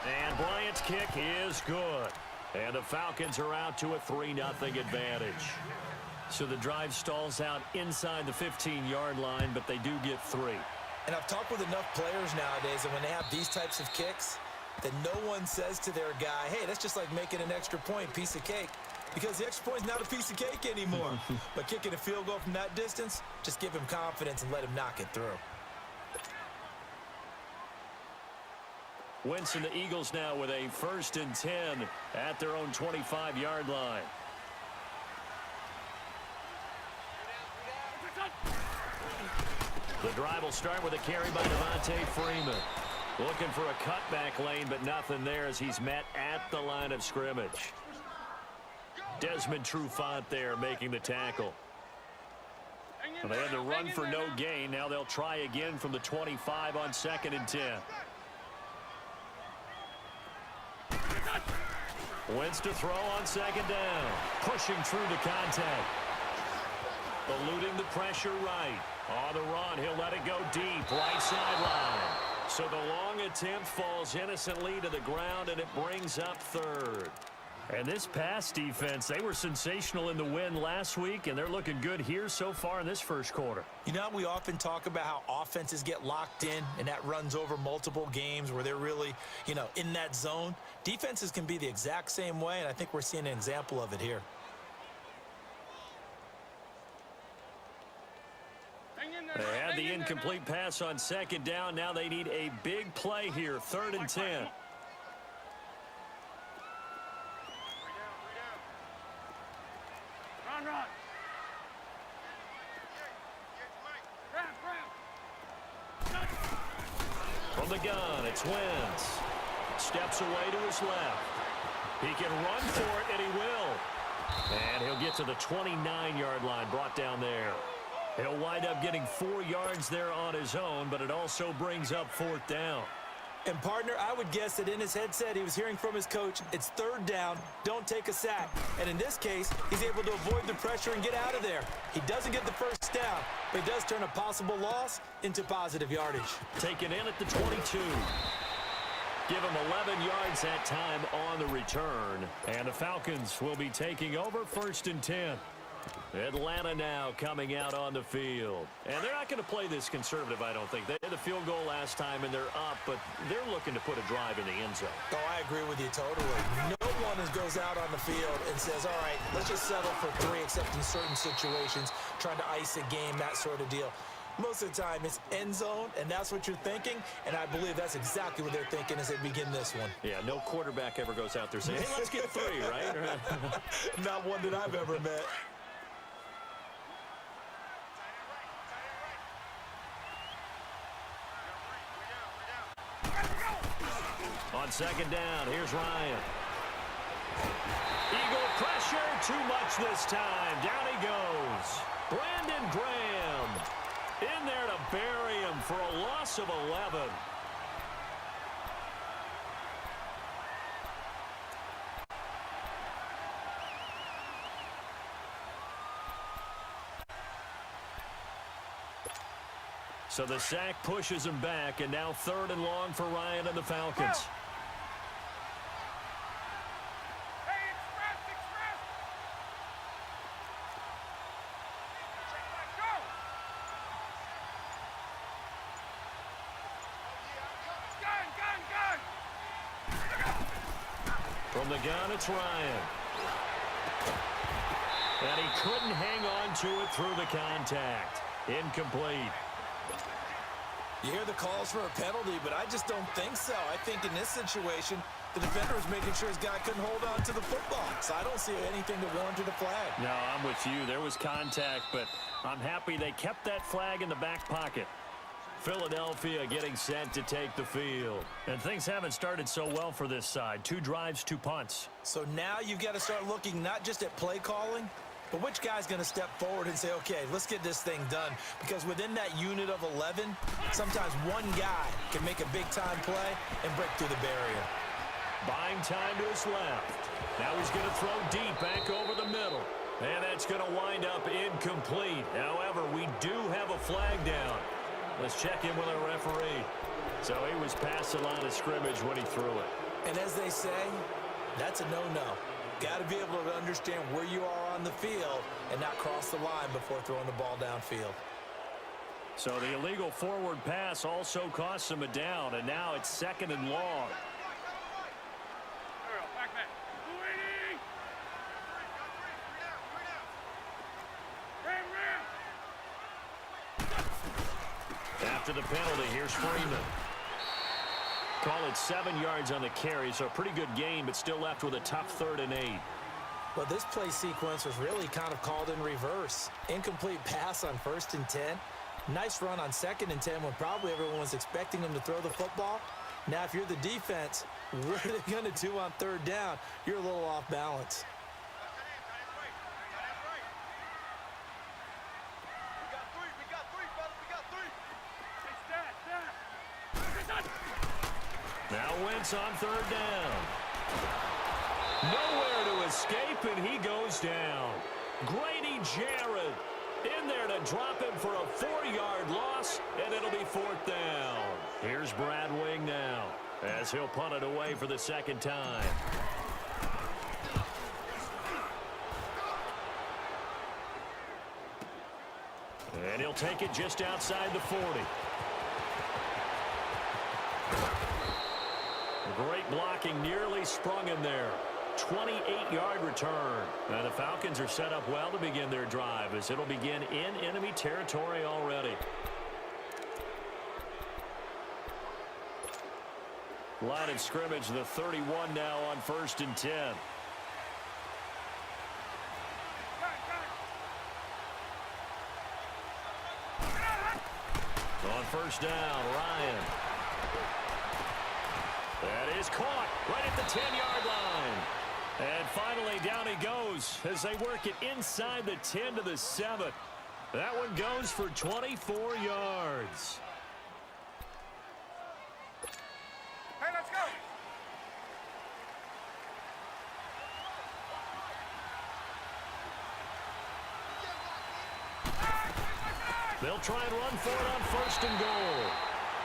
And Bryant's kick is good. And the Falcons are out to a 3-0 advantage. So the drive stalls out inside the 15-yard line, but they do get 3. And I've talked with enough players nowadays, and when they have these types of kicks, that no one says to their guy, hey, that's just like making an extra point, piece of cake. Because the extra point's not a piece of cake anymore. But kicking a field goal from that distance, just give him confidence and let him knock it through. Wentz and the Eagles now with a 1st and 10 at their own 25-yard line. The drive will start with a carry by Devontae Freeman. Looking for a cutback lane, but nothing there as he's met at the line of scrimmage. Desmond Trufant there making the tackle. Well, they had to run for no gain. Now they'll try again from the 25 on 2nd and 10. Wentz to throw on 2nd down. Pushing through the contact. Eluding the pressure right. On the run, he'll let it go deep. Right sideline. So the long attempt falls innocently to the ground, and it brings up 3rd. And this pass defense, they were sensational in the win last week, and they're looking good here so far in this first quarter. You know, we often talk about how offenses get locked in, and that runs over multiple games where they're really, in that zone. Defenses can be the exact same way, and I think we're seeing an example of it here. They had the incomplete pass on 2nd down. Now they need a big play here, 3rd and 10. Run. From the gun, it's Wentz. Steps away to his left. He can run for it, and he will. And he'll get to the 29-yard line, brought down there. He'll wind up getting 4 yards there on his own, but it also brings up 4th down. And, partner, I would guess that in his headset he was hearing from his coach, it's 3rd down, don't take a sack. And in this case, he's able to avoid the pressure and get out of there. He doesn't get the 1st down, but he does turn a possible loss into positive yardage. Taken in at the 22. Give him 11 yards that time on the return. And the Falcons will be taking over 1st and 10. Atlanta now coming out on the field. And they're not going to play this conservative, I don't think. They had a field goal last time, and they're up, but they're looking to put a drive in the end zone. Oh, I agree with you totally. No one goes out on the field and says, all right, let's just settle for 3, except in certain situations, trying to ice a game, that sort of deal. Most of the time, it's end zone, and that's what you're thinking, and I believe that's exactly what they're thinking as they begin this one. Yeah, no quarterback ever goes out there saying, hey, let's get 3, right? Not one that I've ever met. On 2nd down, here's Ryan. Eagle pressure, too much this time. Down he goes. Brandon Graham in there to bury him for a loss of 11. So the sack pushes him back, and now 3rd and long for Ryan and the Falcons. From the gun, it's Ryan. And he couldn't hang on to it through the contact. Incomplete. You hear the calls for a penalty, but I just don't think so. I think in this situation, the defender was making sure his guy couldn't hold on to the football. So I don't see anything that warranted a flag. No, I'm with you. There was contact, but I'm happy they kept that flag in the back pocket. Philadelphia getting set to take the field. And things haven't started so well for this side. 2 drives, 2 punts. So now you've got to start looking not just at play calling, but which guy's going to step forward and say, okay, let's get this thing done. Because within that unit of 11, sometimes one guy can make a big-time play and break through the barrier. Buying time to his left. Now he's going to throw deep back over the middle. And that's going to wind up incomplete. However, we do have a flag down. Let's check in with our referee. So he was past the line of scrimmage when he threw it. And as they say, that's a no-no. Got to be able to understand where you are on the field and not cross the line before throwing the ball downfield. So the illegal forward pass also costs him a down, and now it's 2nd and long. After the penalty, here's Freeman. Call it 7 yards on the carry, so a pretty good gain, but still left with a tough 3rd and 8. Well, this play sequence was really kind of called in reverse. Incomplete pass on 1st and 10. Nice run on 2nd and 10 when probably everyone was expecting him to throw the football. Now, if you're the defense, what are they going to do on 3rd down? You're a little off balance. Now Wentz on third down. Nowhere to escape, and he goes down. Grady Jarrett in there to drop him for a 4-yard loss, and it'll be fourth down. Here's Brad Wing now, as he'll punt it away for the second time. And he'll take it just outside the 40. Great blocking, nearly sprung him there. 28-yard return. And the Falcons are set up well to begin their drive, as it'll begin in enemy territory already. Line of scrimmage, the 31 now on 1st and 10. On first down, Ryan. That is caught right at the 10-yard line. And finally, down he goes as they work it inside the 10 to the 7. That one goes for 24 yards. Hey, let's go. They'll try and run for it on 1st and goal.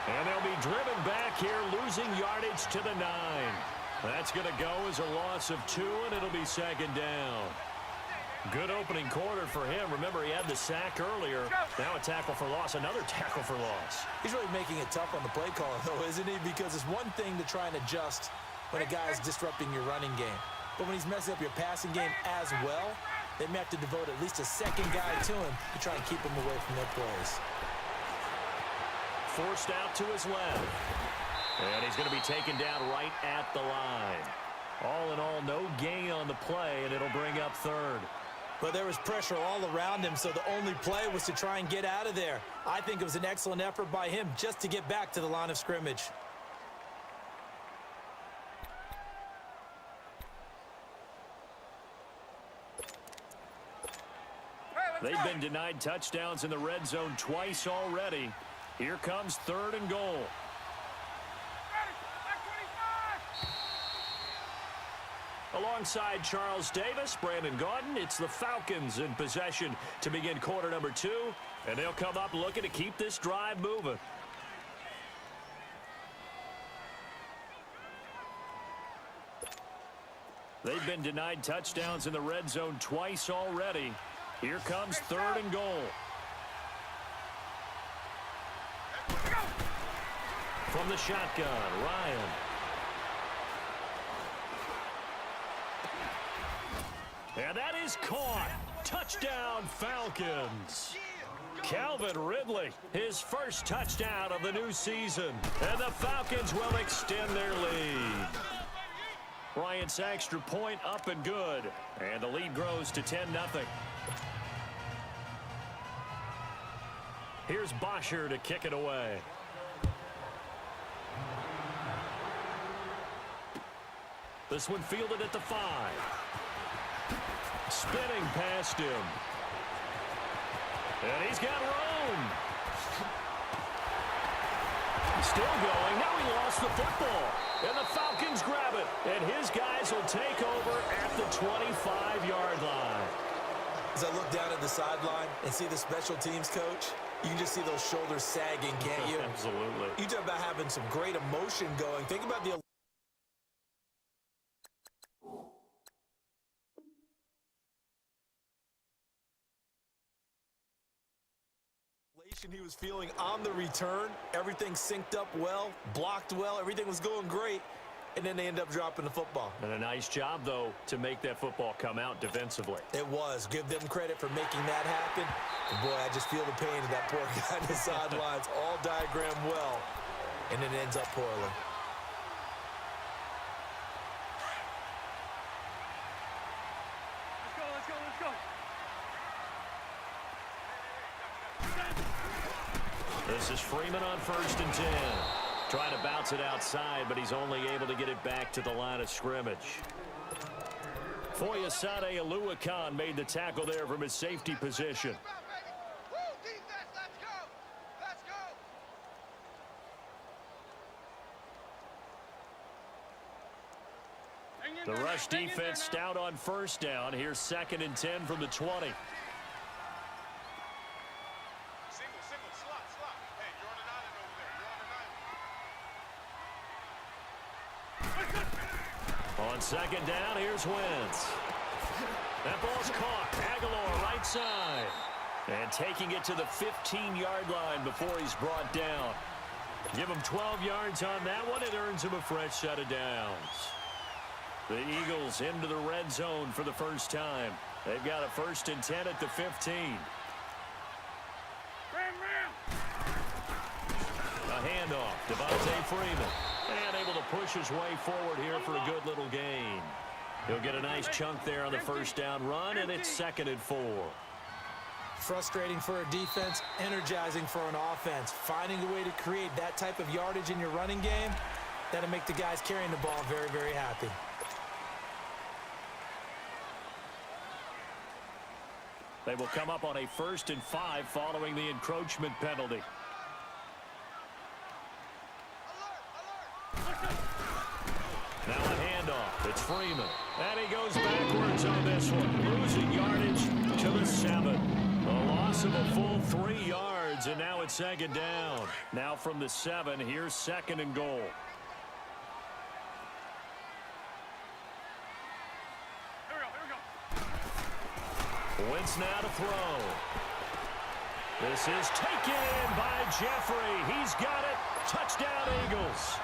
And they'll be driven back here, losing yardage to the 9. That's going to go as a loss of 2, and it'll be second down. Good opening quarter for him. Remember, he had the sack earlier. Now a tackle for loss, another tackle for loss. He's really making it tough on the play caller, though, isn't he? Because it's one thing to try and adjust when a guy is disrupting your running game. But when he's messing up your passing game as well, they may have to devote at least a second guy to him to try and keep him away from their plays. Forced out to his left. And he's going to be taken down right at the line. All in all, no gain on the play, and it'll bring up third. But there was pressure all around him, so the only play was to try and get out of there. I think it was an excellent effort by him just to get back to the line of scrimmage. They've been denied touchdowns in the red zone twice already. Here comes 3rd and goal. Alongside Charles Davis, Brandon Gaudin, it's the Falcons in possession to begin quarter number 2, and they'll come up looking to keep this drive moving. They've been denied touchdowns in the red zone twice already. Here comes 3rd and goal. From the shotgun, Ryan. And that is caught. Touchdown, Falcons. Calvin Ridley, his first touchdown of the new season. And the Falcons will extend their lead. Bryant's extra point up and good. And the lead grows to 10-0. Here's Bosher to kick it away. This one fielded at the 5. Spinning past him. And he's got room. Still going. Now he lost the football. And the Falcons grab it. And his guys will take over at the 25-yard line. As I look down at the sideline and see the special teams coach, you can just see those shoulders sagging, can't you? Absolutely. You talk about having some great emotion going. Think about the he was feeling on the return. Everything synced up well, blocked well, everything was going great, and then they end up dropping the football. And a nice job, though, to make that football come out defensively. It was. Give them credit for making that happen. And boy, I just feel the pain of that poor guy on the sidelines. All diagrammed well, and it ends up poorly. Let's go, let's go, let's go. This is Freeman on 1st and 10. Trying to bounce it outside, but he's only able to get it back to the line of scrimmage. Foyesade Aluakan made the tackle there from his safety position. The rush defense stout on first down. Here's 2nd and 10 from the 20. Single, slot. Hey, you're on the 9 over there. You're on the 9. On 2nd down, here's Wentz. That ball's caught. Aguilar, right side. And taking it to the 15-yard line before he's brought down. Give him 12 yards on that one. It earns him a fresh set of downs. The Eagles into the red zone for the first time. They've got a 1st and 10 at the 15. A handoff. Devontae Freeman. And able to push his way forward here for a good little gain. He'll get a nice chunk there on the first down run, and it's 2nd and 4. Frustrating for a defense, energizing for an offense. Finding a way to create that type of yardage in your running game, that'll make the guys carrying the ball very, very happy. They will come up on a 1st and 5 following the encroachment penalty. Now a handoff. It's Freeman. And he goes backwards on this one. Losing yardage to the 7. A loss of a full 3 yards, and now it's 2nd down. Now from the 7, here's 2nd and goal. Wentz now to throw. This is taken by Jeffrey. He's got it. Touchdown, Eagles.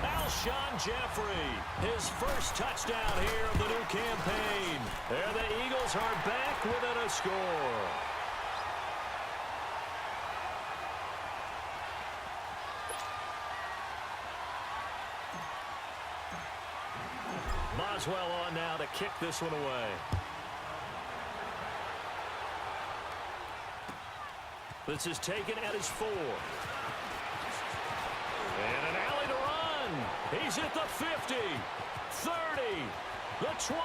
Alshon Jeffrey, his first touchdown here of the new campaign. There the Eagles are back within a score. Boswell on now to kick this one away. This is taken at his 4. And an alley to run. He's at the 50, 30, the 20.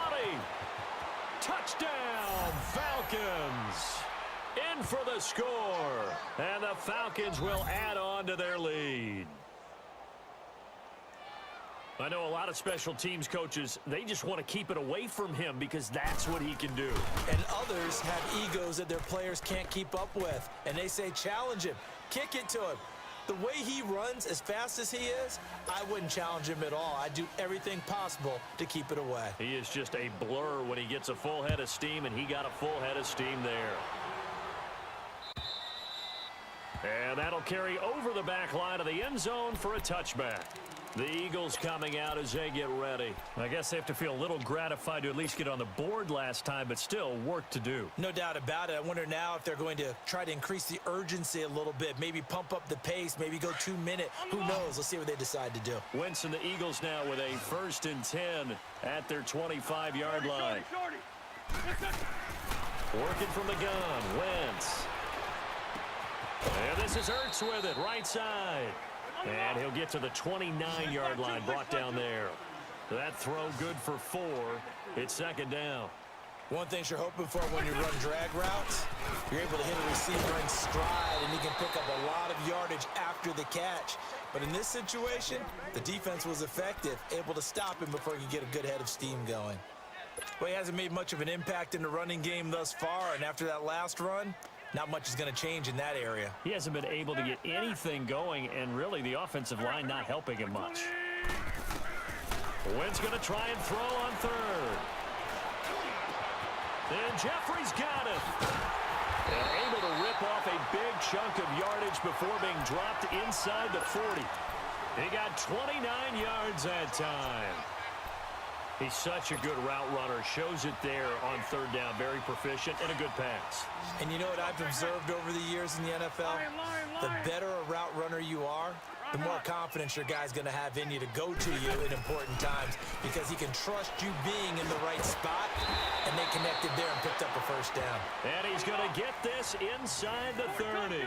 Touchdown, Falcons. In for the score. And the Falcons will add on to their lead. I know a lot of special teams coaches, they just want to keep it away from him because that's what he can do. And others have egos that their players can't keep up with. And they say, challenge him, kick it to him. The way he runs as fast as he is, I wouldn't challenge him at all. I'd do everything possible to keep it away. He is just a blur when he gets a full head of steam, and he got a full head of steam there. And that'll carry over the back line of the end zone for a touchback. The Eagles coming out as they get ready. I guess they have to feel a little gratified to at least get on the board last time, but still work to do. No doubt about it. I wonder now if they're going to try to increase the urgency a little bit, maybe pump up the pace, maybe go 2 minute. Who knows? Let's see what they decide to do. Wentz and the Eagles now with a 1st and 10 at their 25-yard line. Working from the gun, Wentz. And this is Ertz with it, right side. And he'll get to the 29-yard line, brought down there. That throw good for 4. It's 2nd down. One thing you're hoping for when you run drag routes, you're able to hit a receiver in stride, and he can pick up a lot of yardage after the catch. But in this situation, the defense was effective, able to stop him before he could get a good head of steam going. Well, he hasn't made much of an impact in the running game thus far, and after that last run, not much is going to change in that area. He hasn't been able to get anything going, and really the offensive line not helping him much. Wentz going to try and throw on 3rd. And Jeffrey's got it. And able to rip off a big chunk of yardage before being dropped inside the 40. He got 29 yards that time. He's such a good route runner. Shows it there on 3rd down. Very proficient and a good pass. And you know what I've observed over the years in the NFL? The better a route runner you are, the more confidence your guy's going to have in you to go to you in important times because he can trust you being in the right spot, and they connected there and picked up a 1st down. And he's going to get this inside the 30.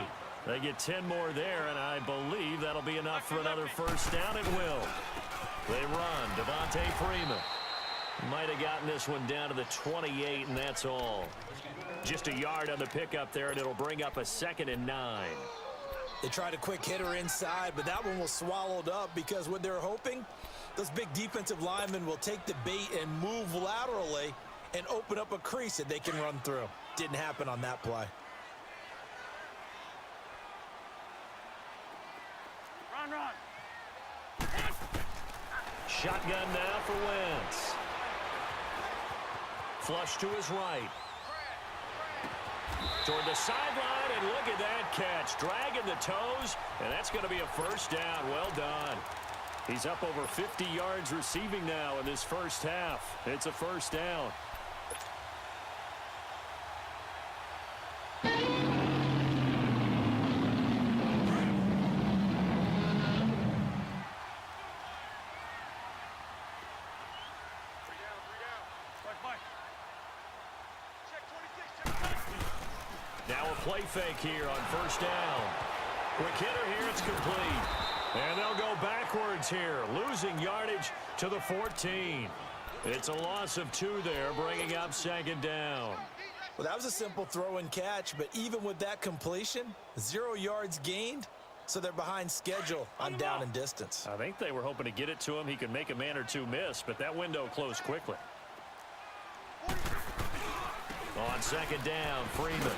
They get 10 more there, and I believe that'll be enough for another 1st down. It will. They run. Devontae Freeman. Might have gotten this one down to the 28, and that's all. Just a yard on the pickup there, and it'll bring up a 2nd and 9. They tried a quick hitter inside, but that one was swallowed up because what they're hoping Those big defensive linemen will take the bait and move laterally and open up a crease that they can run through. Didn't happen on that play. Run. Shotgun now for Wentz. Flush to his right. Toward the sideline, and look at that catch. Dragging the toes, and that's going to be a first down. Well done. He's up over 50 yards receiving now in this first half. It's a first down. Now a play fake here on first down. Quick hitter here, it's complete. And they'll go backwards here, losing yardage to the 14. It's a loss of 2 there, bringing up second down. Well, that was a simple throw and catch, but even with that completion, 0 yards gained, so they're behind schedule on down and distance. I think they were hoping to get it to him. He could make a man or two miss, but that window closed quickly. On second down, Freeman.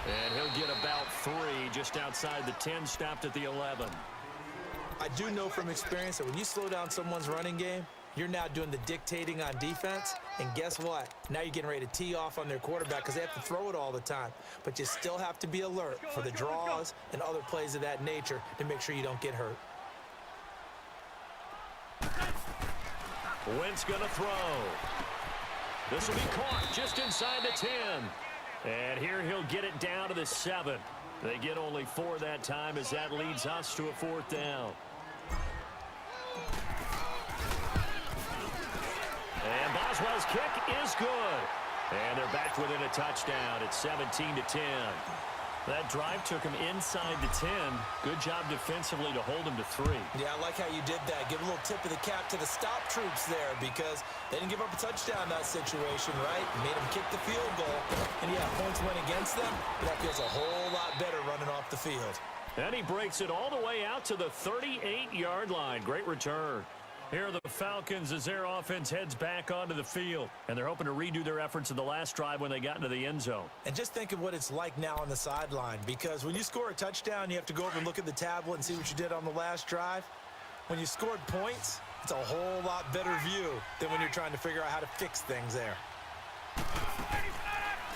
And he'll get about 3 just outside the 10, stopped at the 11. I do know from experience that when you slow down someone's running game, you're now doing the dictating on defense. And guess what? Now you're getting ready to tee off on their quarterback because they have to throw it all the time. But you still have to be alert for the draws and other plays of that nature to make sure you don't get hurt. Wentz going to throw. This will be caught just inside the 10. And here he'll get it down to the 7. They get only 4 that time as that leads us to a 4th down. And Boswell's kick is good. And they're back within a touchdown. It's 17-10. That drive took him inside the 10. Good job defensively to hold him to 3. Yeah, I like how you did that. Give a little tip of the cap to the stop troops there because they didn't give up a touchdown in that situation, right? Made them kick the field goal. And yeah, points went against them, but that feels a whole lot better running off the field. And he breaks it all the way out to the 38-yard line. Great return. Here are the Falcons as their offense heads back onto the field. And they're hoping to redo their efforts in the last drive when they got into the end zone. And just think of what it's like now on the sideline, because when you score a touchdown, you have to go over and look at the tablet and see what you did on the last drive. When you scored points, it's a whole lot better view than when you're trying to figure out how to fix things there.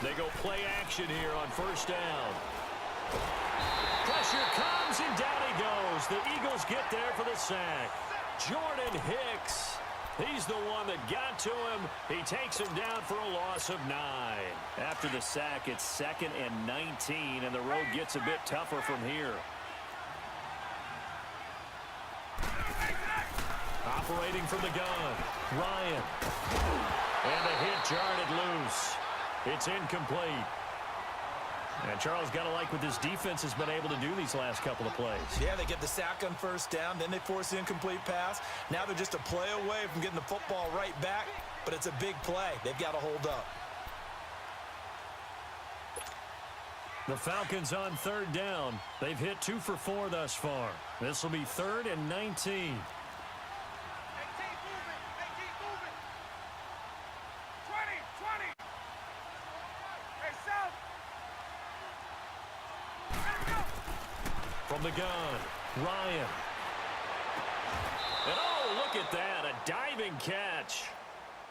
They go play action here on first down. Pressure comes, and down he goes. The Eagles get there for the sack. Jordan Hicks, he's the one that got to him. He takes him down for a loss of 9. After the sack, it's 2nd and 19, and the road gets a bit tougher from here. Operating from the gun, Ryan. And the hit jarred it loose. It's incomplete. And Charles, got to like what this defense has been able to do these last couple of plays. Yeah, they get the sack on first down, then they force the incomplete pass. Now they're just a play away from getting the football right back, but it's a big play. They've got to hold up. The Falcons on 3rd down. They've hit 2 for 4 thus far. This will be 3rd and 19. 18 moving. 20. Hey, South. From the gun, Ryan. And oh, look at that, a diving catch.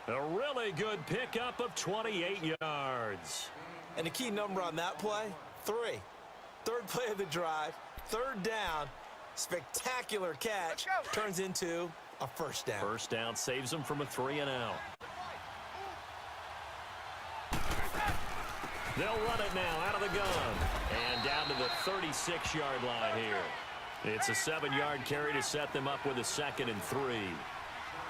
A really good pickup of 28 yards. And the key number on that play, 3. 3rd play of the drive, 3rd down, spectacular catch, turns into a first down. First down saves them from a 3-and-out. They'll run it now out of the gun. And down to the 36-yard line here. It's a 7-yard carry to set them up with a 2nd and 3.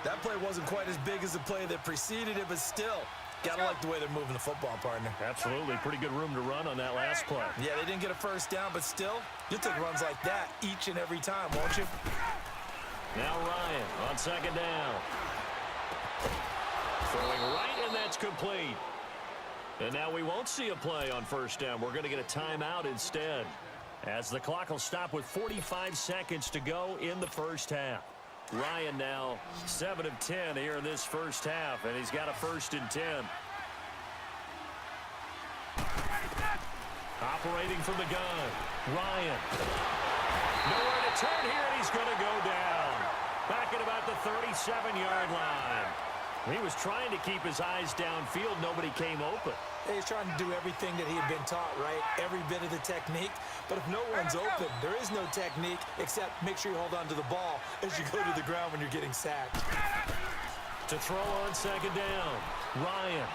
That play wasn't quite as big as the play that preceded it, but still, gotta like the way they're moving the football, partner. Absolutely. Pretty good room to run on that last play. Yeah, they didn't get a first down, but still, you'll take runs like that each and every time, won't you? Now Ryan on 2nd down. Throwing right, and that's complete. And now we won't see a play on first down. We're going to get a timeout instead, as the clock will stop with 45 seconds to go in the first half. Ryan now 7 of 10 here in this first half, and he's got a 1st and 10. Operating from the gun, Ryan. Nowhere to turn here, and he's going to go down. Back at about the 37-yard line. He was trying to keep his eyes downfield. Nobody came open. He's trying to do everything that he had been taught, right? Every bit of the technique. But if no one's open, there is no technique except make sure you hold on to the ball as you go to the ground when you're getting sacked. To throw on 2nd down, Ryan.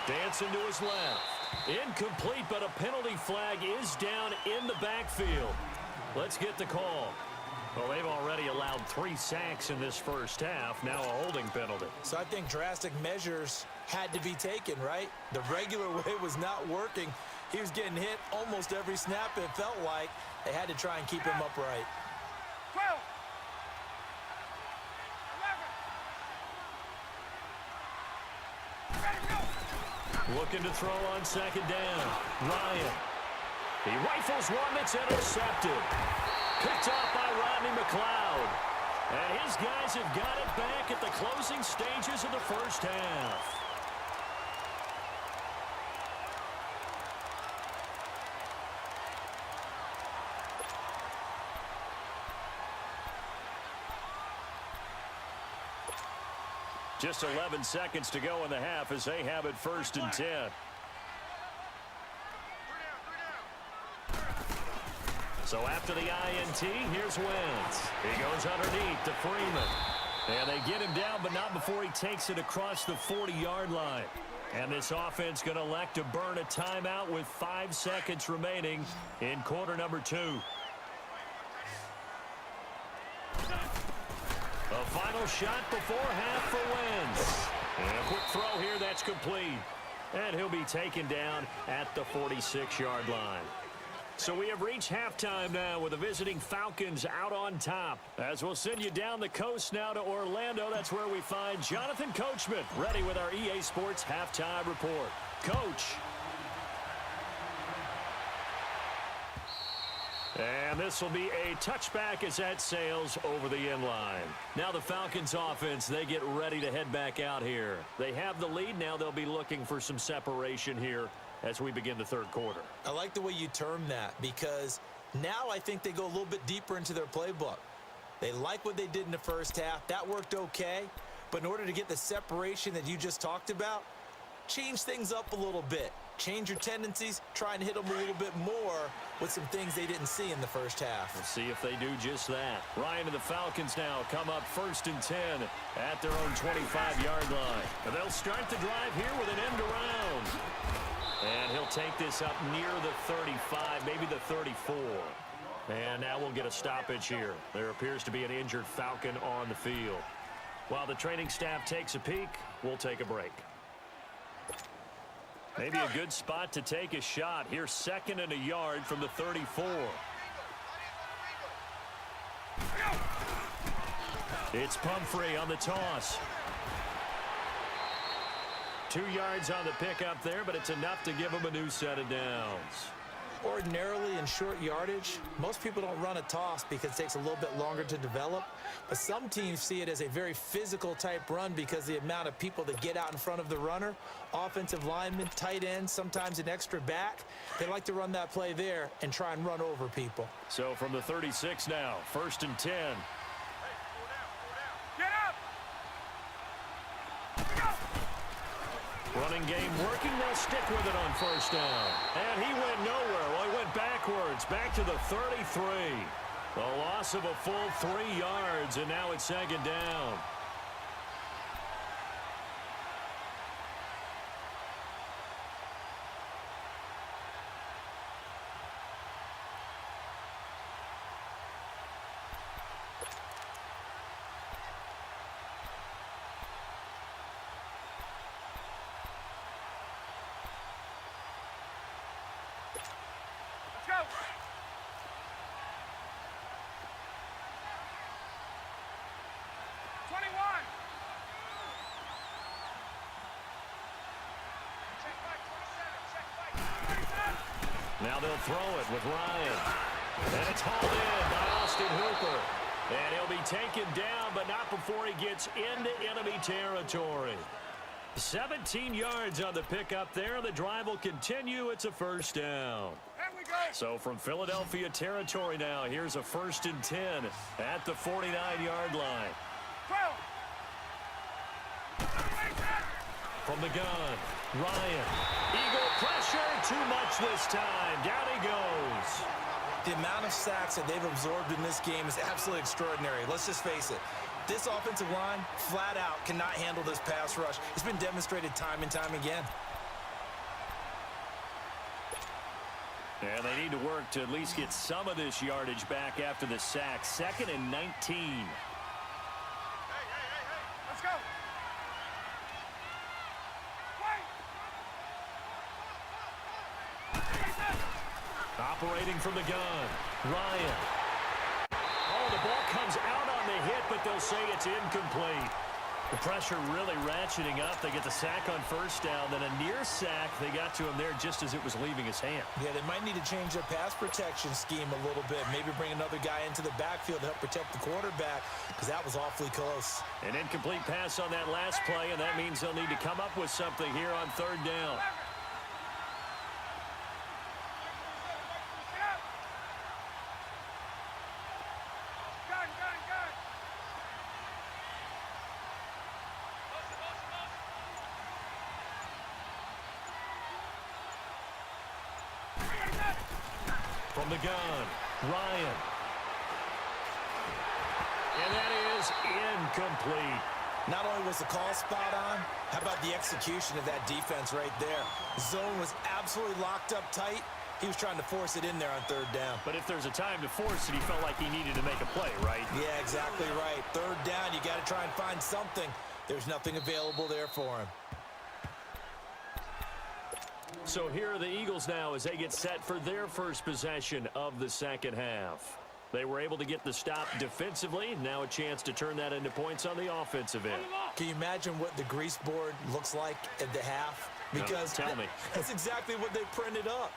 Dancing to his left. Incomplete, but a penalty flag is down in the backfield. Let's get the call. Well, they've already allowed 3 sacks in this first half. Now a holding penalty. So I think drastic measures had to be taken, right? The regular way was not working. He was getting hit almost every snap, it felt like. They had to try and keep him upright. 12. 11. Ready, go. Looking to throw on 2nd down. Ryan. He rifles one that's intercepted. Picked off by Rodney McLeod. And his guys have got it back at the closing stages of the first half. Just 11 seconds to go in the half as they have it 1st and 10. So after the INT, here's Wentz. He goes underneath to Freeman. And they get him down, but not before he takes it across the 40-yard line. And this offense going to elect to burn a timeout with 5 seconds remaining in quarter number 2. A final shot before half for Wentz. And a quick throw here that's complete. And he'll be taken down at the 46-yard line. So we have reached halftime now with the visiting Falcons out on top. As we'll send you down the coast now to Orlando. That's where we find Jonathan Coachman ready with our EA Sports halftime report. Coach. And this will be a touchback as that sails over the end line. Now the Falcons offense, they get ready to head back out here. They have the lead. Now they'll be looking for some separation here as we begin the 3rd quarter. I like the way you term that because now I think they go a little bit deeper into their playbook. They like what they did in the first half. That worked okay. But in order to get the separation that you just talked about, change things up a little bit. Change your tendencies, try and hit them a little bit more with some things they didn't see in the first half. We'll see if they do just that. Ryan and the Falcons now come up 1st and 10 at their own 25-yard line. And they'll start the drive here with an end around. And he'll take this up near the 35, maybe the 34. And now we'll get a stoppage here. There appears to be an injured Falcon on the field. While the training staff takes a peek, we'll take a break. Maybe a good spot to take a shot. Here's 2nd and a yard from the 34. It's Pumphrey on the toss. 2 yards on the pickup there, but it's enough to give him a new set of downs. Ordinarily in short yardage, most people don't run a toss because it takes a little bit longer to develop. But some teams see it as a very physical type run because the amount of people that get out in front of the runner, offensive linemen, tight ends, sometimes an extra back. They like to run that play there and try and run over people. So from the 36 now, 1st and 10. Get up! Running game working, they'll stick with it on 1st down. And he went nowhere. Well, he went backwards, back to the 33. The loss of a full 3 yards, and now it's 2nd down. Let's go! Now they'll throw it with Ryan. And it's hauled in by Austin Hooper. And he'll be taken down, but not before he gets into enemy territory. 17 yards on the pickup there. The drive will continue. It's a first down. So from Philadelphia territory now, here's a 1st and 10 at the 49-yard line. From the gun, Ryan. Eagle pressure, too much this time. Down he goes. The amount of sacks that they've absorbed in this game is absolutely extraordinary. Let's just face it. This offensive line, flat out, cannot handle this pass rush. It's been demonstrated time and time again. And they need to work to at least get some of this yardage back after the sack. 2nd and 19. Let's go. Operating from the gun, Ryan. Oh, the ball comes out on the hit, but they'll say it's incomplete. The pressure really ratcheting up. They get the sack on 1st down, then a near sack. They got to him there just as it was leaving his hand. Yeah, they might need to change their pass protection scheme a little bit. Maybe bring another guy into the backfield to help protect the quarterback, because that was awfully close. An incomplete pass on that last play, and that means they'll need to come up with something here on 3rd down. From the gun, Ryan. And that is incomplete. Not only was the call spot on, how about the execution of that defense right there? Zone was absolutely locked up tight. He was trying to force it in there on 3rd down. But if there's a time to force it, he felt like he needed to make a play, right? Yeah, exactly right. 3rd down, you got to try and find something. There's nothing available there for him. So here are the Eagles now as they get set for their first possession of the 2nd half. They were able to get the stop defensively. Now a chance to turn that into points on the offensive end. Can you imagine what the grease board looks like at the half? Because tell me. That's exactly what they printed up.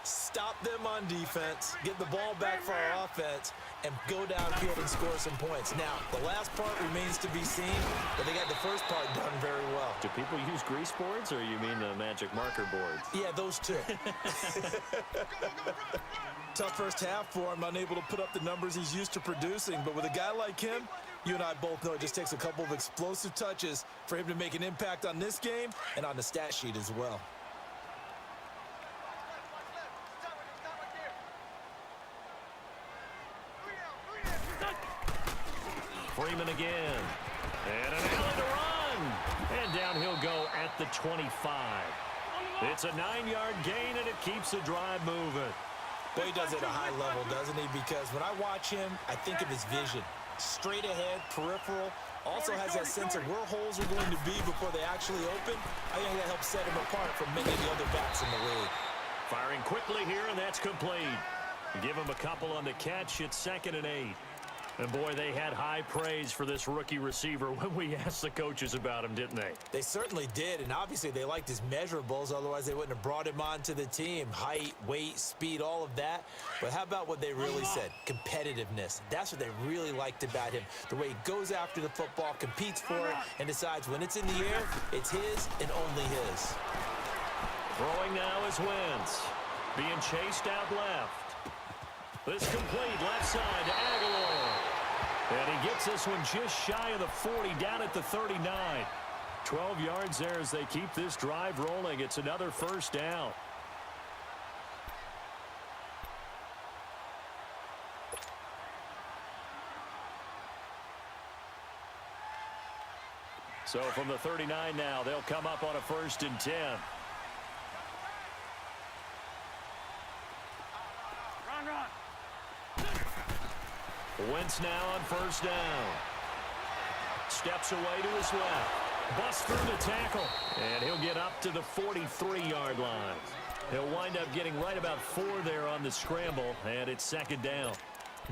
Stop them on defense, get the ball back for our offense, and go downfield and score some points. Now, the last part remains to be seen, but they got the first part done very well. Do people use grease boards, or you mean the magic marker boards? Yeah, those two. Tough first half for him, unable to put up the numbers he's used to producing. But with a guy like him, you and I both know it just takes a couple of explosive touches for him to make an impact on this game and on the stat sheet as well. Freeman again. And an alley to run. And down he'll go at the 25. It's a 9-yard gain, and it keeps the drive moving. Boy, he does it at a high level, doesn't he? Because when I watch him, I think of his vision. Straight ahead, peripheral. Also has that sense of where holes are going to be before they actually open. I think that helps set him apart from many of the other backs in the league. Firing quickly here, and that's complete. Give him a couple on the catch. It's 2nd and 8. And, boy, they had high praise for this rookie receiver when we asked the coaches about him, didn't they? They certainly did, and obviously they liked his measurables. Otherwise, they wouldn't have brought him onto the team. Height, weight, speed, all of that. But how about what they really said? Competitiveness. That's what they really liked about him. The way he goes after the football, competes for it, and decides when it's in the air, it's his and only his. Throwing now is Wentz. Being chased out left. This complete left side to Aguilar. And he gets this one just shy of the 40, down at the 39. 12 yards there as they keep this drive rolling. It's another first down. So from the 39 now, they'll come up on a 1st and 10. Wentz now on 1st down. Steps away to his left. Busts through the tackle. And he'll get up to the 43-yard line. He'll wind up getting right about 4 there on the scramble. And it's 2nd down.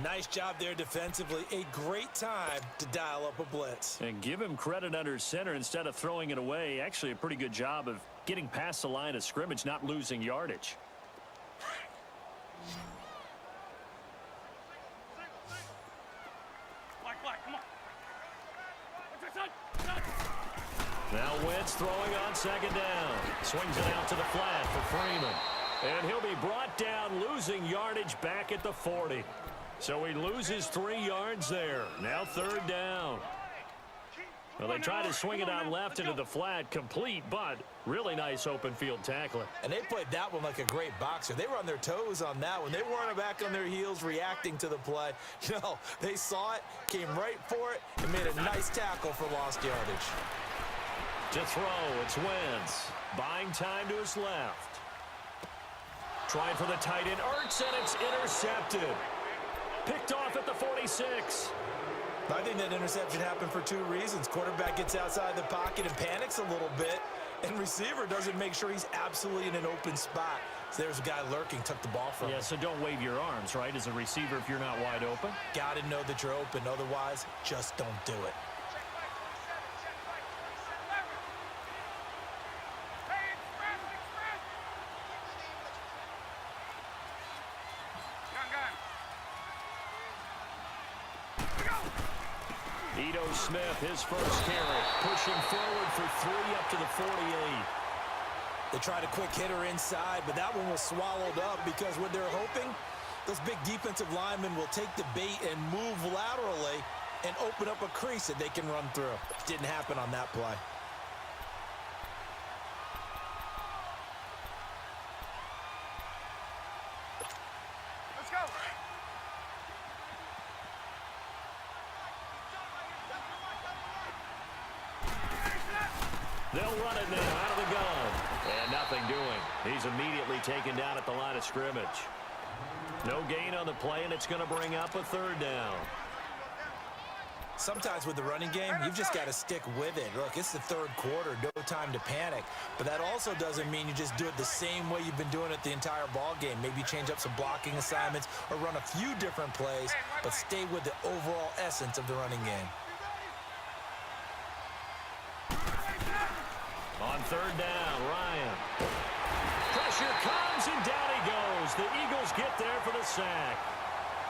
Nice job there defensively. A great time to dial up a blitz. And give him credit under center instead of throwing it away. Actually a pretty good job of getting past the line of scrimmage, not losing yardage. Now Wentz throwing on second down. Swings it out to the flat for Freeman. And he'll be brought down, losing yardage back at the 40. So he loses 3 yards there. Now third down. Well, they try to swing it out left into the flat, complete, but really nice open field tackling. And they played that one like a great boxer. They were on their toes on that one. They weren't back on their heels reacting to the play. No, they saw it, came right for it, and made a nice tackle for lost yardage. To throw, it's Wentz. Buying time to his left. Trying for the tight end, Ertz, and it's intercepted. Picked off at the 46. I think that interception happened for 2 reasons. Quarterback gets outside the pocket and panics a little bit, and receiver doesn't make sure he's absolutely in an open spot. So there's a guy lurking, took the ball from him. Yeah, so don't wave your arms, right, as a receiver if you're not wide open. Got to know that you're open. Otherwise, just don't do it. Ito Smith, his first carry, pushing forward for 3 up to the 48. They tried a quick hitter inside, but that one was swallowed up because what they're hoping, those big defensive linemen will take the bait and move laterally and open up a crease that they can run through. Didn't happen on that play. Let's go. They'll run it now out of the gun. And nothing doing. He's immediately taken down at the line of scrimmage. No gain on the play, and it's going to bring up a third down. Sometimes with the running game, you've just got to stick with it. Look, it's the third quarter, no time to panic. But that also doesn't mean you just do it the same way you've been doing it the entire ball game. Maybe change up some blocking assignments or run a few different plays, but stay with the overall essence of the running game. On third down, Ryan. Pressure comes, and down he goes. The Eagles get there for the sack.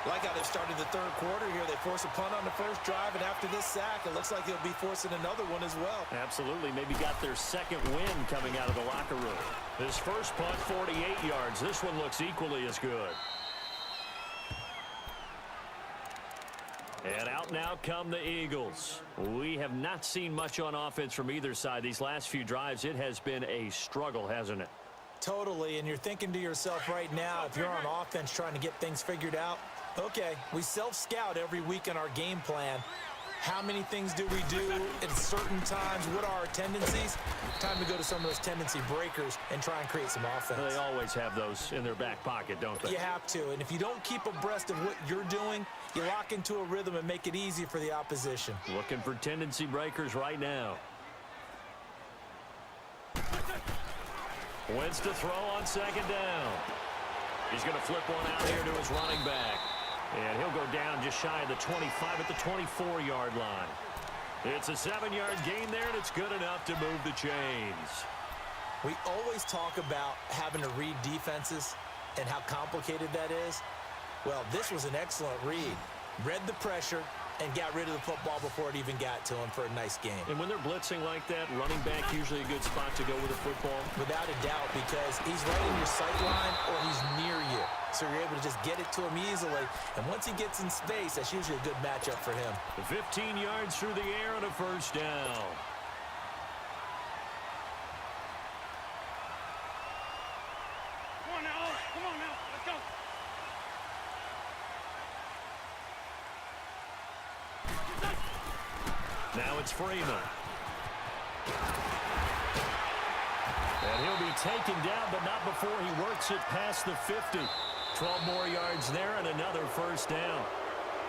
Like how they've started the third quarter here. They force a punt on the first drive, and after this sack, it looks like they'll be forcing another one as well. Absolutely. Maybe got their second win coming out of the locker room. His first punt, 48 yards. This one looks equally as good. And out now come the Eagles. We have not seen much on offense from either side. These last few drives, it has been a struggle, hasn't it? Totally, and you're thinking to yourself right now, if you're on offense trying to get things figured out, okay, we self-scout every week in our game plan. How many things do we do at certain times? What are our tendencies? Time to go to some of those tendency breakers and try and create some offense. They always have those in their back pocket, don't they? You have to, and if you don't keep abreast of what you're doing, you lock into a rhythm and make it easy for the opposition. Looking for tendency breakers right now. Wentz to throw on second down. He's going to flip one out here to his running back. And he'll go down just shy of the 25 at the 24-yard line. It's a 7-yard gain there, and it's good enough to move the chains. We always talk about having to read defenses and how complicated that is. Well, this was an excellent read. Read the pressure and got rid of the football before it even got to him for a nice game. And when they're blitzing like that, running back usually a good spot to go with a football? Without a doubt, because he's right in your sight line or he's near you. So you're able to just get it to him easily. And once he gets in space, that's usually a good matchup for him. 15 yards through the air and a first down. Come on now. Come on now. Let's go. Now it's Freeman. And he'll be taken down, but not before he works it past the 50. 12 more yards there and another first down.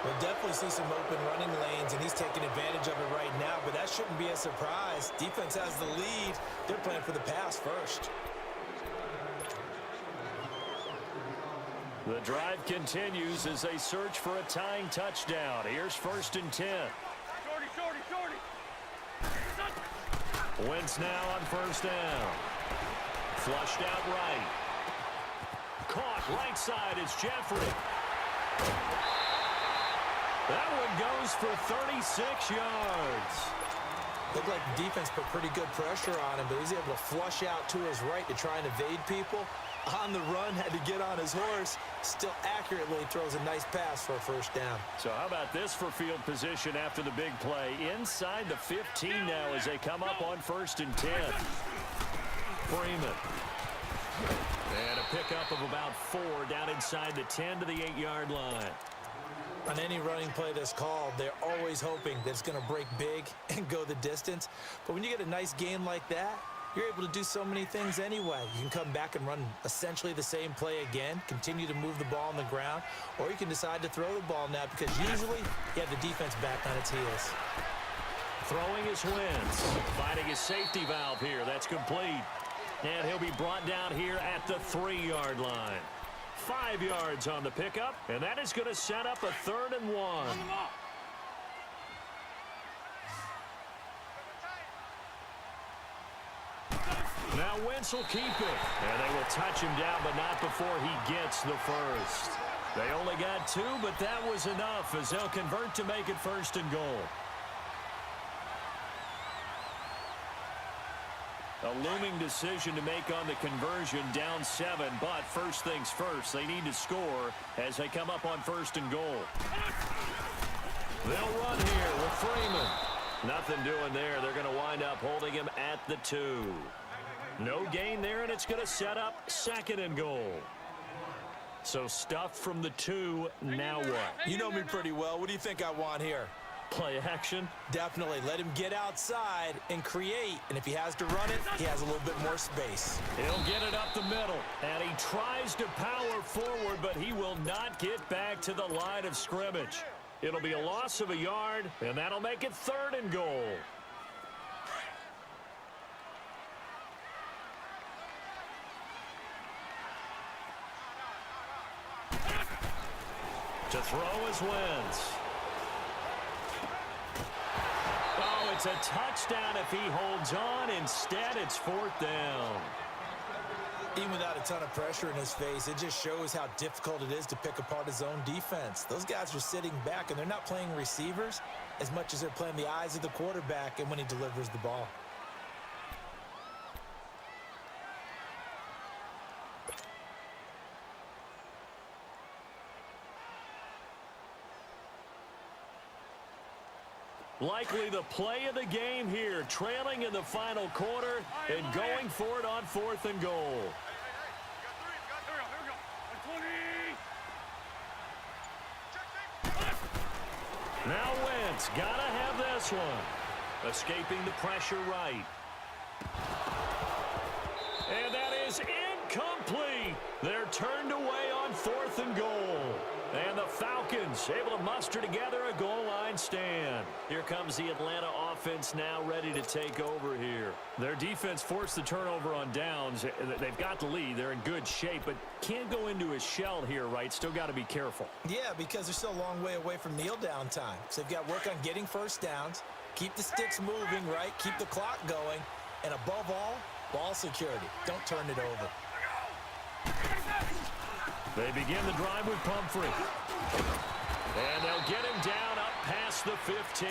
We'll definitely see some open running lanes, and he's taking advantage of it right now, but that shouldn't be a surprise. Defense has the lead. They're playing for the pass first. The drive continues as they search for a tying touchdown. Here's 1st and 10. Shorty. Wentz now on first down. Flushed out right. Caught right side. It's Jeffrey. That one goes for 36 yards. Looked like the defense put pretty good pressure on him, but he was able to flush out to his right to try and evade people. On the run, had to get on his horse. Still accurately throws a nice pass for a first down. So how about this for field position after the big play? Inside the 15 now as they come up on 1st and 10. Freeman. And a pickup of about 4 down inside the 10 to the 8-yard line. On any running play that's called, they're always hoping that it's going to break big and go the distance. But when you get a nice gain like that, you're able to do so many things anyway. You can come back and run essentially the same play again, continue to move the ball on the ground, or you can decide to throw the ball now because usually you have the defense back on its heels. Throwing his Wentz, finding his safety valve here. That's complete. And he'll be brought down here at the 3-yard line. 5 yards on the pickup, and that is going to set up a 3rd and 1. Now Wentz will keep it, and they will touch him down, but not before he gets the first. They only got 2, but that was enough as they'll convert to make it 1st and goal. A looming decision to make on the conversion, down 7, but first things first, they need to score as they come up on 1st and goal. They'll run here with Freeman. Nothing doing there. They're going to wind up holding him at the 2. No gain there, and it's going to set up 2nd and goal. So stuffed from the 2, now what? You know me pretty well. What do you think I want here? Play action? Definitely. Let him get outside and create. And if he has to run it, he has a little bit more space. He'll get it up the middle. And he tries to power forward, but he will not get back to the line of scrimmage. It'll be a loss of a yard, and that'll make it 3rd and goal. To throw is Wentz. Oh, it's a touchdown if he holds on. Instead, it's 4th down. Even without a ton of pressure in his face, it just shows how difficult it is to pick apart his own defense. Those guys are sitting back, and they're not playing receivers as much as they're playing the eyes of the quarterback and when he delivers the ball. Likely the play of the game here, trailing in the final quarter and going for it on 4th and goal. Now Wentz, gotta have this one. Escaping the pressure right. And that is incomplete. They're turned away on 4th and goal. And the Falcons able to muster together a goal line stand. Here comes the Atlanta offense now ready to take over here. Their defense forced the turnover on downs. They've got the lead. They're in good shape, but can't go into a shell here, right? Still got to be careful. Yeah, because they're still a long way away from kneel down time. So they've got to work on getting first downs, keep the sticks moving, right? Keep the clock going, and above all, ball security. Don't turn it over. They begin the drive with Pumphrey. And they'll get him down up past the 15.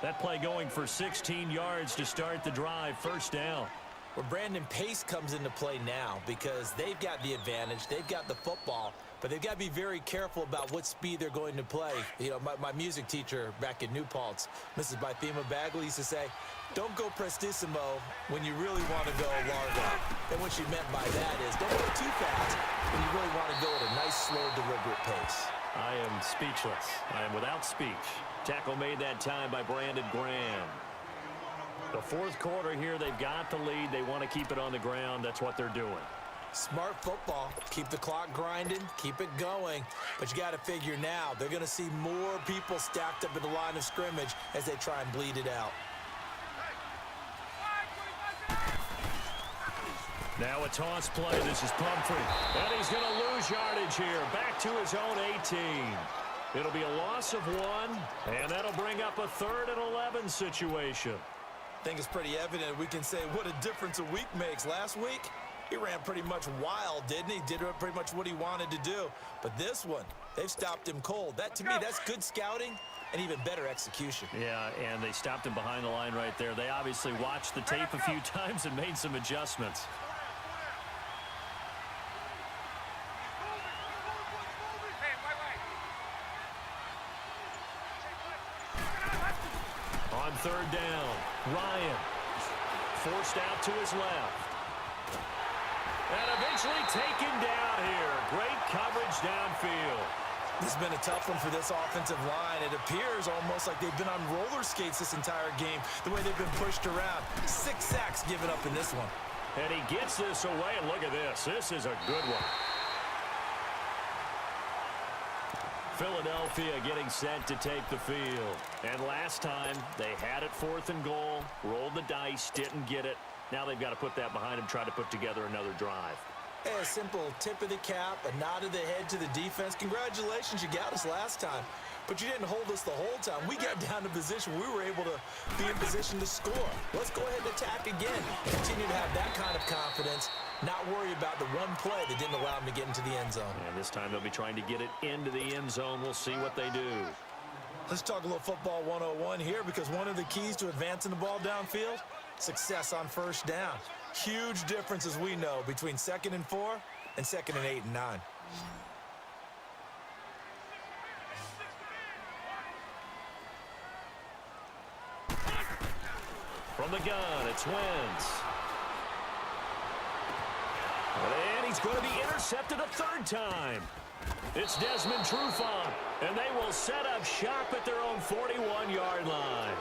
That play going for 16 yards to start the drive, 1st down. Where Brandon Pace comes into play now because they've got the advantage. They've got the football, but they've got to be very careful about what speed they're going to play. You know, my music teacher back in New Paltz, Mrs. Bythema Bagley, used to say, don't go prestissimo when you really want to go largo. And what she meant by that is don't go too fast when you really want to go at a nice, slow, deliberate pace. I am speechless. I am without speech. Tackle made that time by Brandon Graham. The 4th quarter here, they've got the lead. They want to keep it on the ground. That's what they're doing. Smart football. Keep the clock grinding. Keep it going. But you got to figure now, they're going to see more people stacked up at the line of scrimmage as they try and bleed it out. Now a toss play. This is Pumphrey. And he's going to lose yardage here. Back to his own 18. It'll be a loss of 1, and that'll bring up a 3rd and 11 situation. I think it's pretty evident we can say what a difference a week makes. Last week, he ran pretty much wild, didn't he? Did pretty much what he wanted to do. But this one, they've stopped him cold. That, to me, that's good scouting and even better execution. Yeah, and they stopped him behind the line right there. They obviously watched the tape a few times and made some adjustments. On third down, Ryan forced out to his left. And eventually taken down here. Great coverage downfield. This has been a tough one for this offensive line. It appears almost like they've been on roller skates this entire game, the way they've been pushed around. 6 sacks given up in this one. And he gets this away, and look at this. This is a good one. Philadelphia getting set to take the field. And last time, they had it 4th and goal, rolled the dice, didn't get it. Now they've got to put that behind them, try to put together another drive. Hey, a simple tip of the cap, a nod of the head to the defense. Congratulations, you got us last time. But you didn't hold us the whole time. We got down to position. We were able to be in position to score. Let's go ahead and attack again. Continue to have that kind of confidence. Not worry about the one play that didn't allow them to get into the end zone. And this time they'll be trying to get it into the end zone. We'll see what they do. Let's talk a little football 101 here, because one of the keys to advancing the ball downfield, success on first down. Huge difference, as we know, between 2nd and 4 and 2nd and 8 and 9. From the gun, it's Wentz. And he's going to be intercepted a 3rd time. It's Desmond Trufant, and they will set up shop at their own 41-yard line.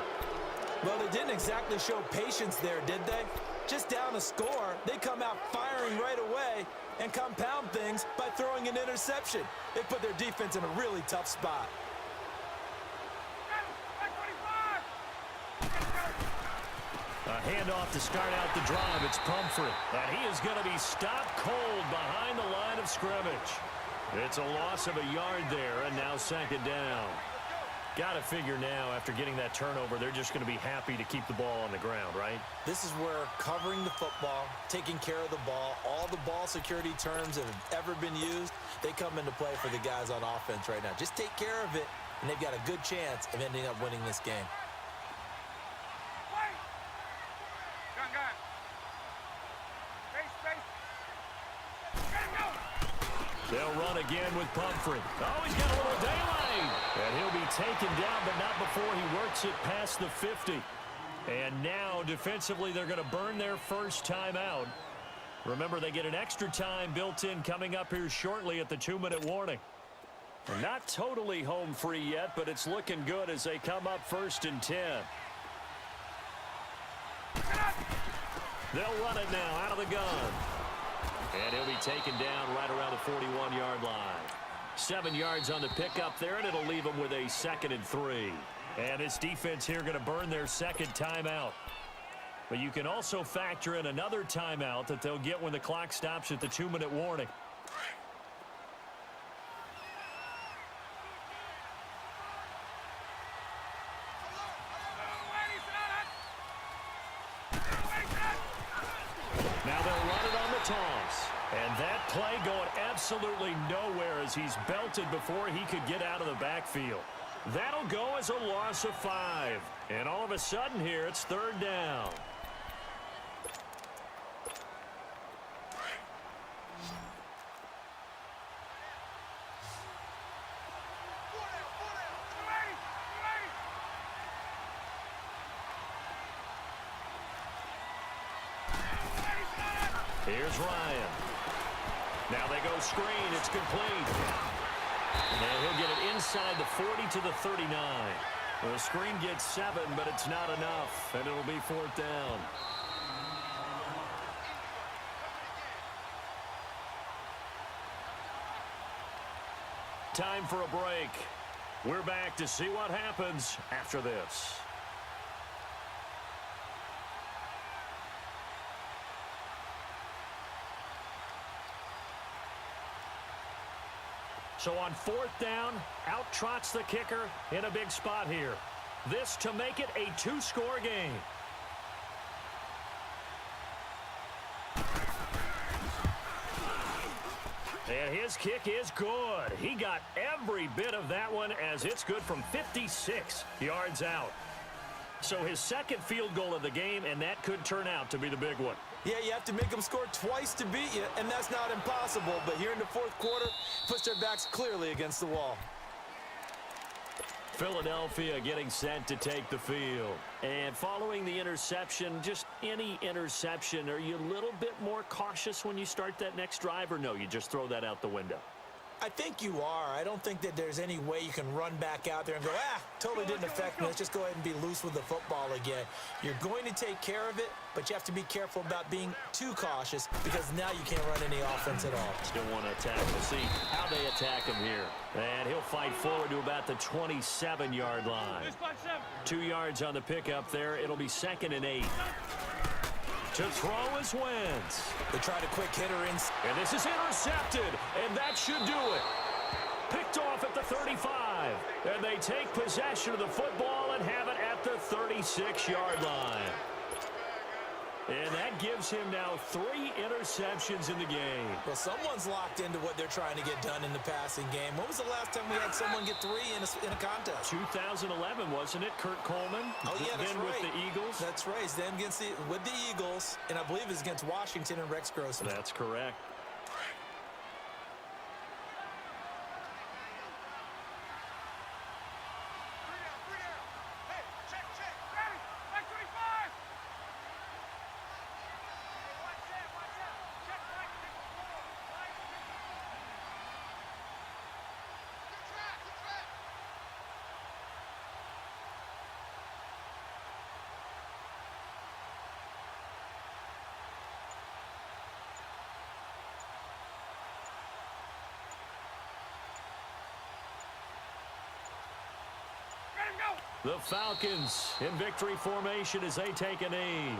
Well, they didn't exactly show patience there, did they? Just down a score, they come out firing right away and compound things by throwing an interception. They put their defense in a really tough spot. A handoff to start out the drive. It's Pumphrey. And he is going to be stopped cold behind the line of scrimmage. It's a loss of a yard there, and now 2nd down. Got to figure now, after getting that turnover, they're just going to be happy to keep the ball on the ground, right? This is where covering the football, taking care of the ball, all the ball security terms that have ever been used, they come into play for the guys on offense right now. Just take care of it, and they've got a good chance of ending up winning this game. They'll run again with Pumphrey. Oh, he's got a little daylight. And he'll be taken down, but not before he works it past the 50. And now, defensively, they're going to burn their first timeout. Remember, they get an extra time built in coming up here shortly at the 2-minute warning. They're not totally home free yet, but it's looking good as they come up 1st and 10. They'll run it now out of the gun. And he'll be taken down right around the 41-yard line. 7 yards on the pickup there, and it'll leave them with a 2nd and 3. And this defense here going to burn their 2nd timeout. But you can also factor in another timeout that they'll get when the clock stops at the 2-minute warning. Now they'll run it on the toss. And that play going absolutely nowhere as he's belted before he could get out of the backfield. That'll go as a loss of 5. And all of a sudden here, it's 3rd down. Here's Ryan. Now they go screen. It's complete. And he'll get it inside the 40 to the 39. Well, the screen gets 7, but it's not enough, and it'll be 4th down. Time for a break. We're back to see what happens after this. So on 4th down, out trots the kicker in a big spot here. This to make it a 2-score game. And his kick is good. He got every bit of that one as it's good from 56 yards out. So his second field goal of the game, and that could turn out to be the big one. Yeah, you have to make them score twice to beat you, and that's not impossible. But here in the fourth quarter, push their backs clearly against the wall. Philadelphia getting set to take the field. And following the interception, just any interception, are you a little bit more cautious when you start that next drive, or no, you just throw that out the window? I think you are. I don't think that there's any way you can run back out there and go, totally didn't affect me. Let's just go ahead and be loose with the football again. You're going to take care of it, but you have to be careful about being too cautious because now you can't run any offense at all. Still want to attack. We'll see how they attack him here. And he'll fight forward to about the 27-yard line. 2 yards on the pickup there. It'll be 2nd and 8. To throw is Wentz. They tried a quick hitter in. And this is intercepted, and that should do it. Picked off at the 35. And they take possession of the football and have it at the 36-yard line. And that gives him now 3 interceptions in the game. Well, someone's locked into what they're trying to get done in the passing game. When was the last time we had someone get 3 in a contest? 2011, wasn't it? Kurt Coleman. Oh, yeah, that's then right. with the Eagles. That's right. Then with the Eagles, and I believe it's against Washington and Rex Grossman. That's correct. The Falcons in victory formation as they take a knee.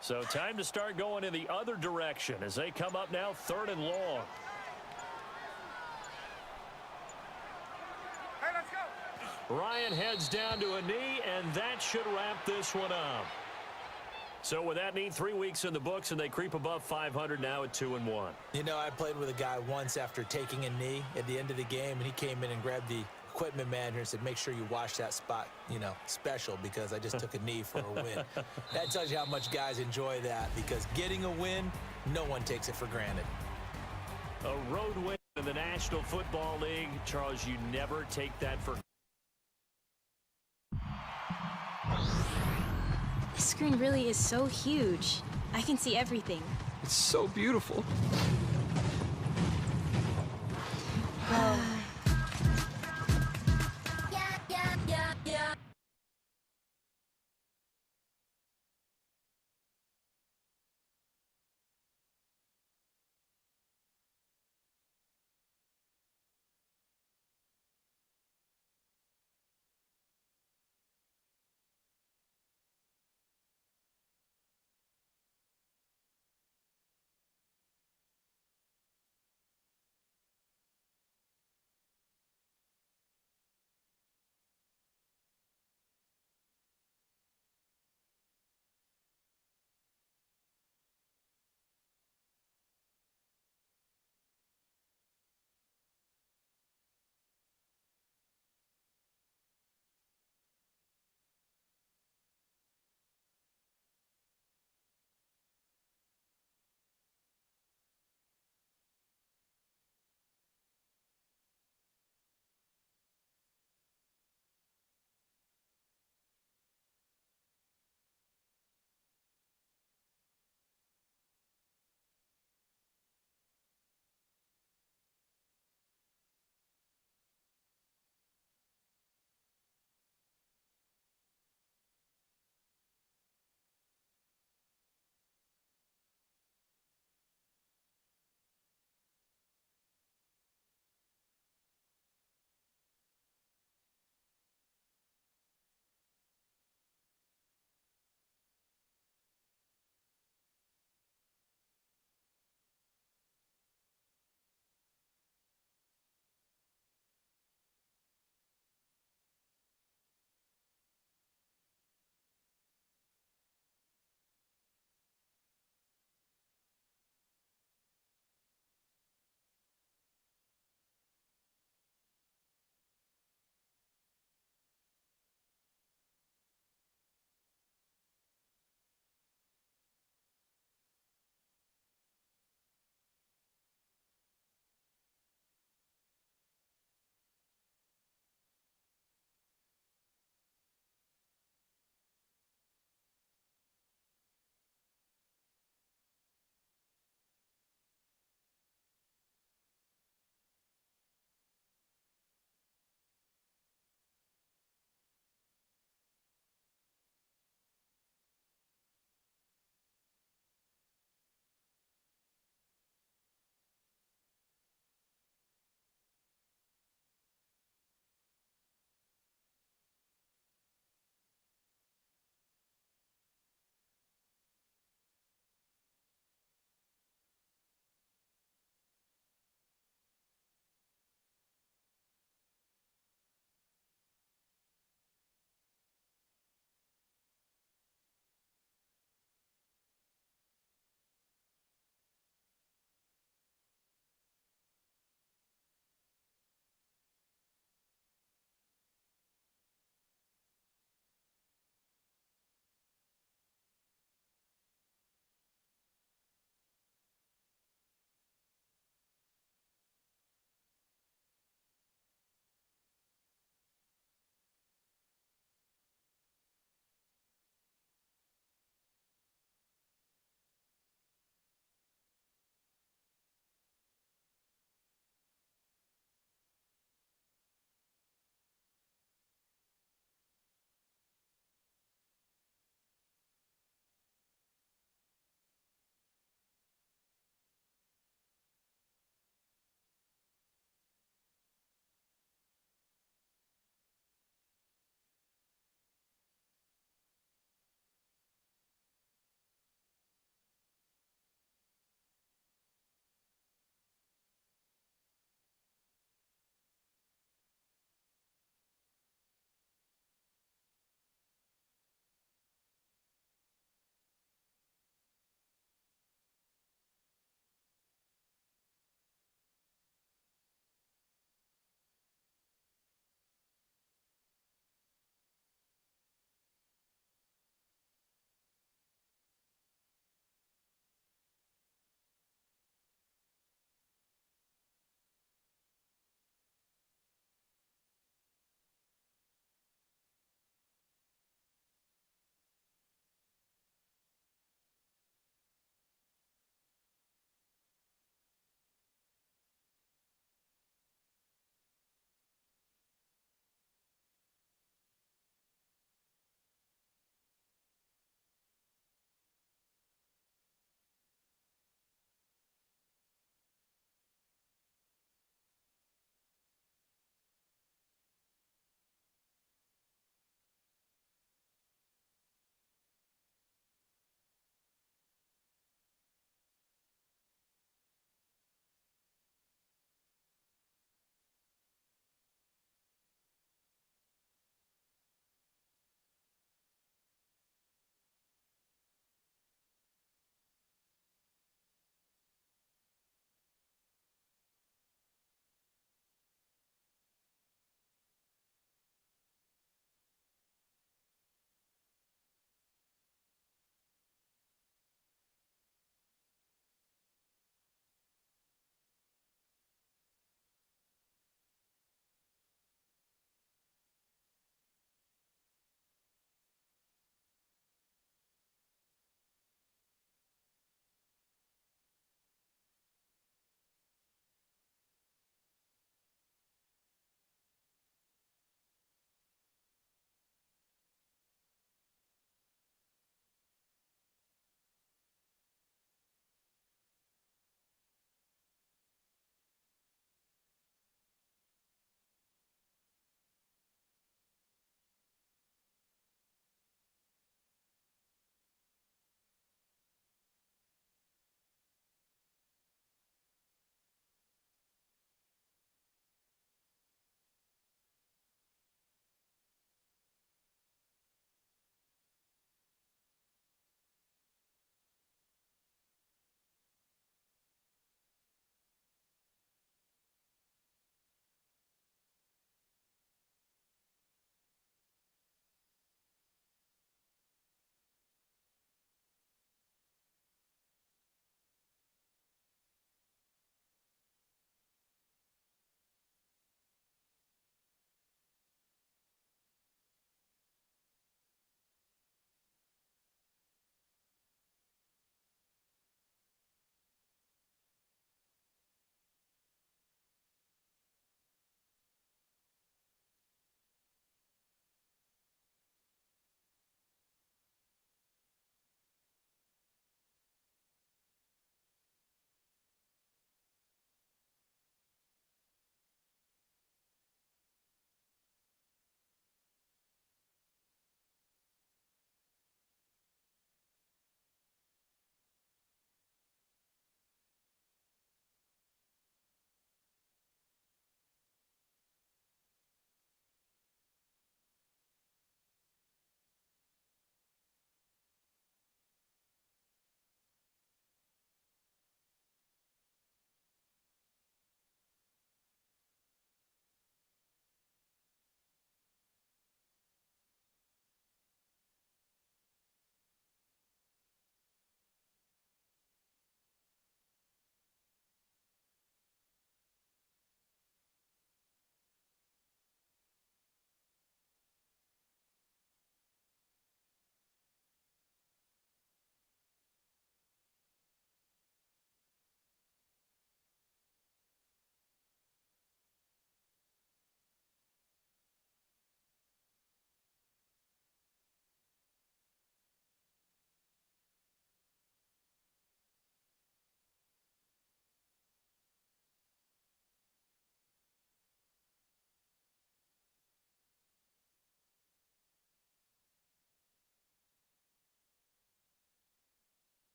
So time to start going in the other direction as they come up now 3rd and long. Hey, let's go. Ryan heads down to a knee, and that should wrap this one up. So with that knee, 3 weeks in the books, and they creep above 500 now at 2-1. You know, I played with a guy once after taking a knee at the end of the game, and he came in and grabbed the equipment manager and said, make sure you wash that spot, special, because I just took a knee for a win. That tells you how much guys enjoy that, because getting a win, no one takes it for granted. A road win in the National Football League. Charles, you never take that for granted. The screen really is so huge. I can see everything. It's so beautiful. Well,